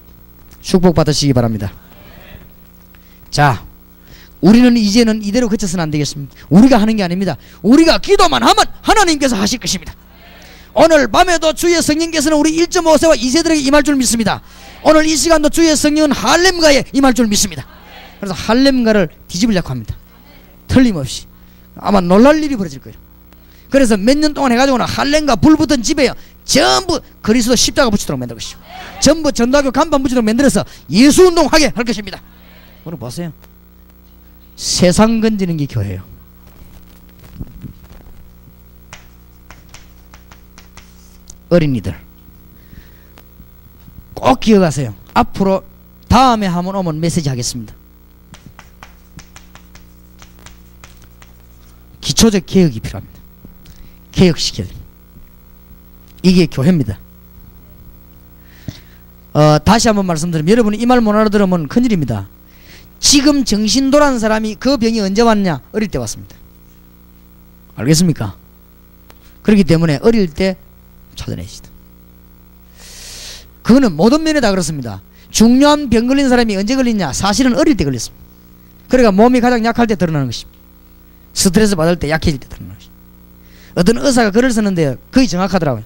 축복 받으시기 바랍니다. 자, 우리는 이제는 이대로 그쳐서는 안 되겠습니다. 우리가 하는 게 아닙니다. 우리가 기도만 하면 하나님께서 하실 것입니다. 오늘 밤에도 주의 성령께서는 우리 1.5세와 2세들에게 임할 줄 믿습니다. 오늘 이 시간도 주의 성령은 할렘가에 임할 줄 믿습니다. 그래서 할렘가를 뒤집으려고 합니다. 틀림없이 아마 놀랄 일이 벌어질 거예요. 그래서 몇 년 동안 해가지고는 할렘가 불 붙은 집에요 전부 그리스도 십자가 붙이도록 만들 것이고 전부 전도하고 간판 붙이도록 만들어서 예수운동하게 할 것입니다. 오늘 보세요. 세상 건지는 게 교회예요. 어린이들 꼭 기억하세요. 앞으로 다음에 한번 오면 메시지 하겠습니다. 기초적 개혁이 필요합니다. 개혁시켜야 됩니다. 이게 교회입니다. 다시 한번 말씀드리면 여러분이 이 말 못 알아들으면 큰일입니다. 지금 정신 돌아는 사람이 그 병이 언제 왔냐? 어릴 때 왔습니다. 알겠습니까? 그렇기 때문에 어릴 때 찾아내시다. 그거는 모든 면에 다 그렇습니다. 중요한 병 걸린 사람이 언제 걸리냐? 사실은 어릴 때 걸렸습니다. 그러니까 몸이 가장 약할 때 드러나는 것입니다. 스트레스 받을 때 약해질 때 드러나는 것입니다. 어떤 의사가 글을 썼는데 거의 정확하더라고요.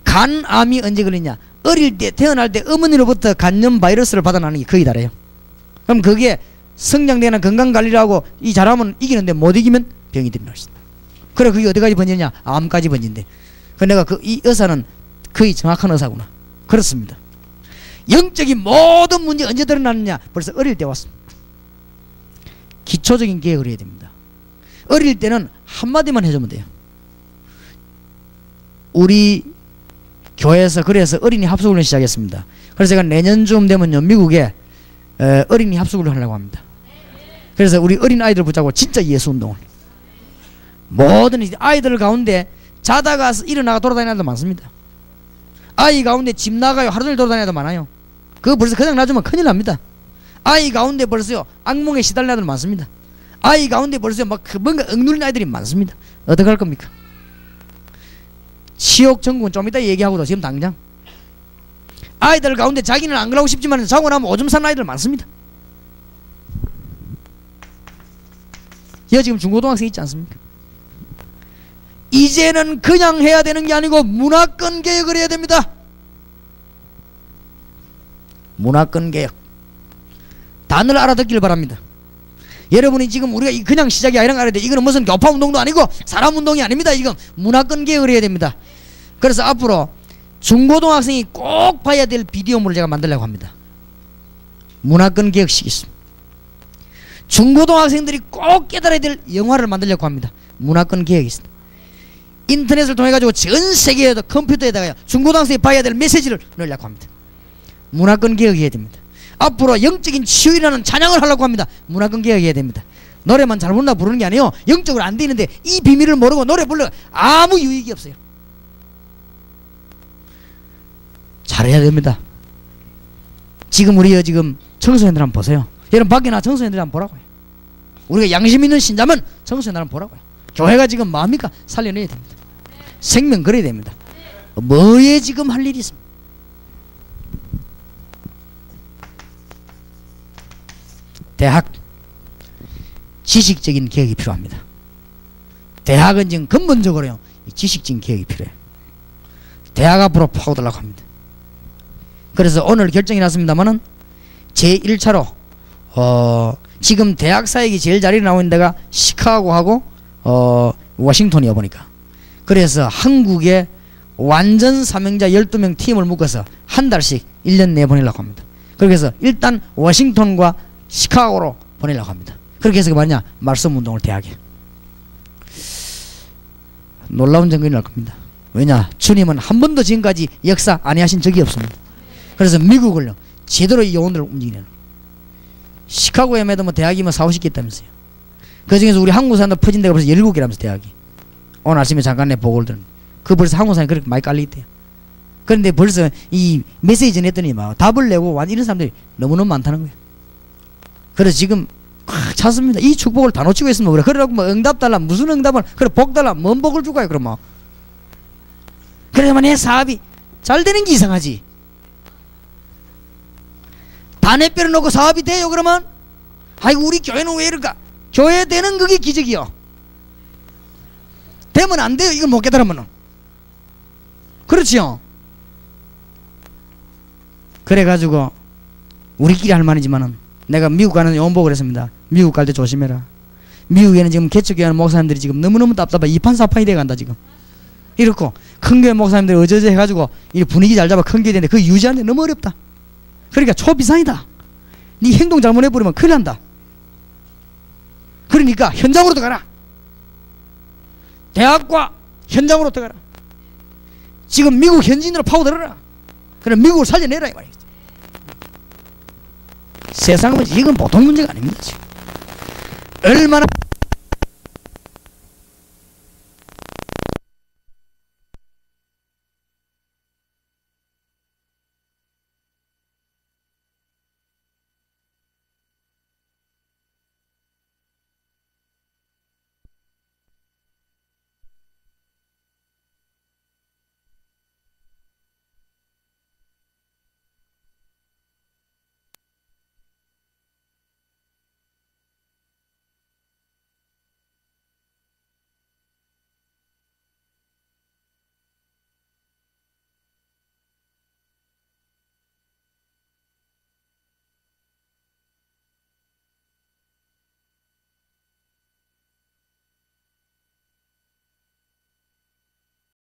간암이 언제 걸리냐? 어릴 때 태어날 때 어머니로부터 간염 바이러스를 받아나는 게 거의 다래요. 그럼 그게 성장되는 건강관리라고 이 잘하면 이기는데 못 이기면 병이 됩니다. 그래 그게 어디까지 번지냐? 암까지 번진대. 그 내가 이 의사는 거의 정확한 의사구나. 그렇습니다. 영적인 모든 문제 언제 드러나느냐? 벌써 어릴 때 왔습니다. 기초적인 계획을 해야 됩니다. 어릴 때는 한마디만 해주면 돼요. 우리 교회에서 그래서 어린이 합숙을 시작했습니다. 그래서 제가 내년쯤 되면요 미국에 어린이 합숙을 하려고 합니다. 그래서 우리 어린 아이들 붙잡고 진짜 예수운동을 모든 아이들 가운데 자다가 일어나가 돌아다니는 애들 많습니다. 아이 가운데 집 나가요 하루 종일 돌아다니는 애들 많아요. 그거 벌써 그냥 놔주면 큰일 납니다. 아이 가운데 벌써요 악몽에 시달리는 애들 많습니다. 아이 가운데 벌써 막 뭔가 억눌린 아이들이 많습니다. 어떡할 겁니까? 치욕 전국은 좀 이따 얘기하고도 지금 당장 아이들 가운데 자기는 안 그러고 싶지만 자고 나면 오줌 싸는 아이들 많습니다. 여기 지금 중고등학생 있지 않습니까? 이제는 그냥 해야 되는 게 아니고 문화권 개혁을 해야 됩니다. 문화권 개혁 단을 알아듣길 바랍니다. 여러분이 지금 우리가 그냥 시작이 아니란 거 알아야 돼. 이거는 무슨 교파 운동도 아니고 사람 운동이 아닙니다. 지금 문화권 개혁을 해야 됩니다. 그래서 앞으로 중고등학생이 꼭 봐야 될 비디오물을 제가 만들려고 합니다. 문화권 개혁식 있습니다. 중고등학생들이 꼭 깨달아야 될 영화를 만들려고 합니다. 문화권 개혁이 있습니다. 인터넷을 통해 가지고 전 세계에도 컴퓨터에다가 중고등학생이 봐야 될 메시지를 넣으려고 합니다. 문화권 개혁해야 됩니다. 앞으로 영적인 치유라는 찬양을 하려고 합니다. 문화권 개혁해야 됩니다. 노래만 잘 부른다 부르는 게 아니에요. 영적으로 안 되는데 이 비밀을 모르고 노래 불러 아무 유익이 없어요. 잘해야 됩니다. 지금 우리 지금 청소년들 한번 보세요. 여러분 밖에 나 청소년들 한번 보라고요. 우리가 양심 있는 신자면 청소년들 한번 보라고요. 교회가 지금 마음이니까 살려내야 됩니다. 생명 걸어야 됩니다. 뭐에 지금 할 일이 있습니다. 대학 지식적인 개혁이 필요합니다. 대학은 지금 근본적으로요 지식적인 개혁이 필요해요. 대학 앞으로 파고들려고 합니다. 그래서 오늘 결정이 났습니다만은 제1차로 지금 대학 사역이 제일 자리에 나오는 데가 시카고하고 워싱턴이요 보니까. 그래서 한국에 완전 사명자 12명 팀을 묶어서 한 달씩 1년 내에 보내려고 합니다. 그래서 일단 워싱턴과 시카고로 보내려고 합니다. 그렇게 해서 뭐냐 말씀 운동을 대학에. 놀라운 정권이 날 겁니다. 왜냐 주님은 한 번도 지금까지 역사 안 하신 적이 없습니다. 그래서 미국을 제대로 영혼들을 움직이는 시카고에 매도 대학이면 40-50개 있다면서요. 그 중에서 우리 한국 사람들 퍼진 데가 벌써 17개라면서 대학이. 오늘 아침에 잠깐 내 보고를 들었는데 그 벌써 한국 사람이 그렇게 많이 깔려있대요. 그런데 벌써 이 메시지 전했더니 막 답을 내고 완 이런 사람들이 너무너무 많다는 거예요. 그래서 지금 꽉 찼습니다. 이 축복을 다 놓치고 있으면 그래. 그러라고 뭐 응답 달라 무슨 응답을 그래 복 달라 뭔 복을 주고요 그럼 뭐. 그래야만 내 사업이 잘 되는 게 이상하지. 단회뼈를 놓고 사업이 돼요 그러면? 아이고 우리 교회는 왜 이럴까? 교회 되는 그게 기적이요. 되면 안 돼요. 이걸 못 깨달으면. 그렇지요. 그래가지고 우리끼리 할 말이지만은 내가 미국 가는 연복을 했습니다. 미국 갈 때 조심해라. 미국에는 지금 개척교회하는 목사님들이 지금 너무너무 답답해. 2판 4판이 돼간다 지금. 이렇고 큰 교회 목사님들이 어저저 해가지고 이 분위기 잘 잡아 큰 교회 되는데 그 유지하는 데 너무 어렵다. 그러니까 초비상이다. 네 행동 잘못해버리면 큰일 난다. 그러니까 현장으로 들어가라. 대학과 현장으로 들어가라. 지금 미국 현지인으로 파고들어라. 그럼 미국을 살려내라 이 말이지. 세상은 이건 보통 문제가 아닙니다. 지금 얼마나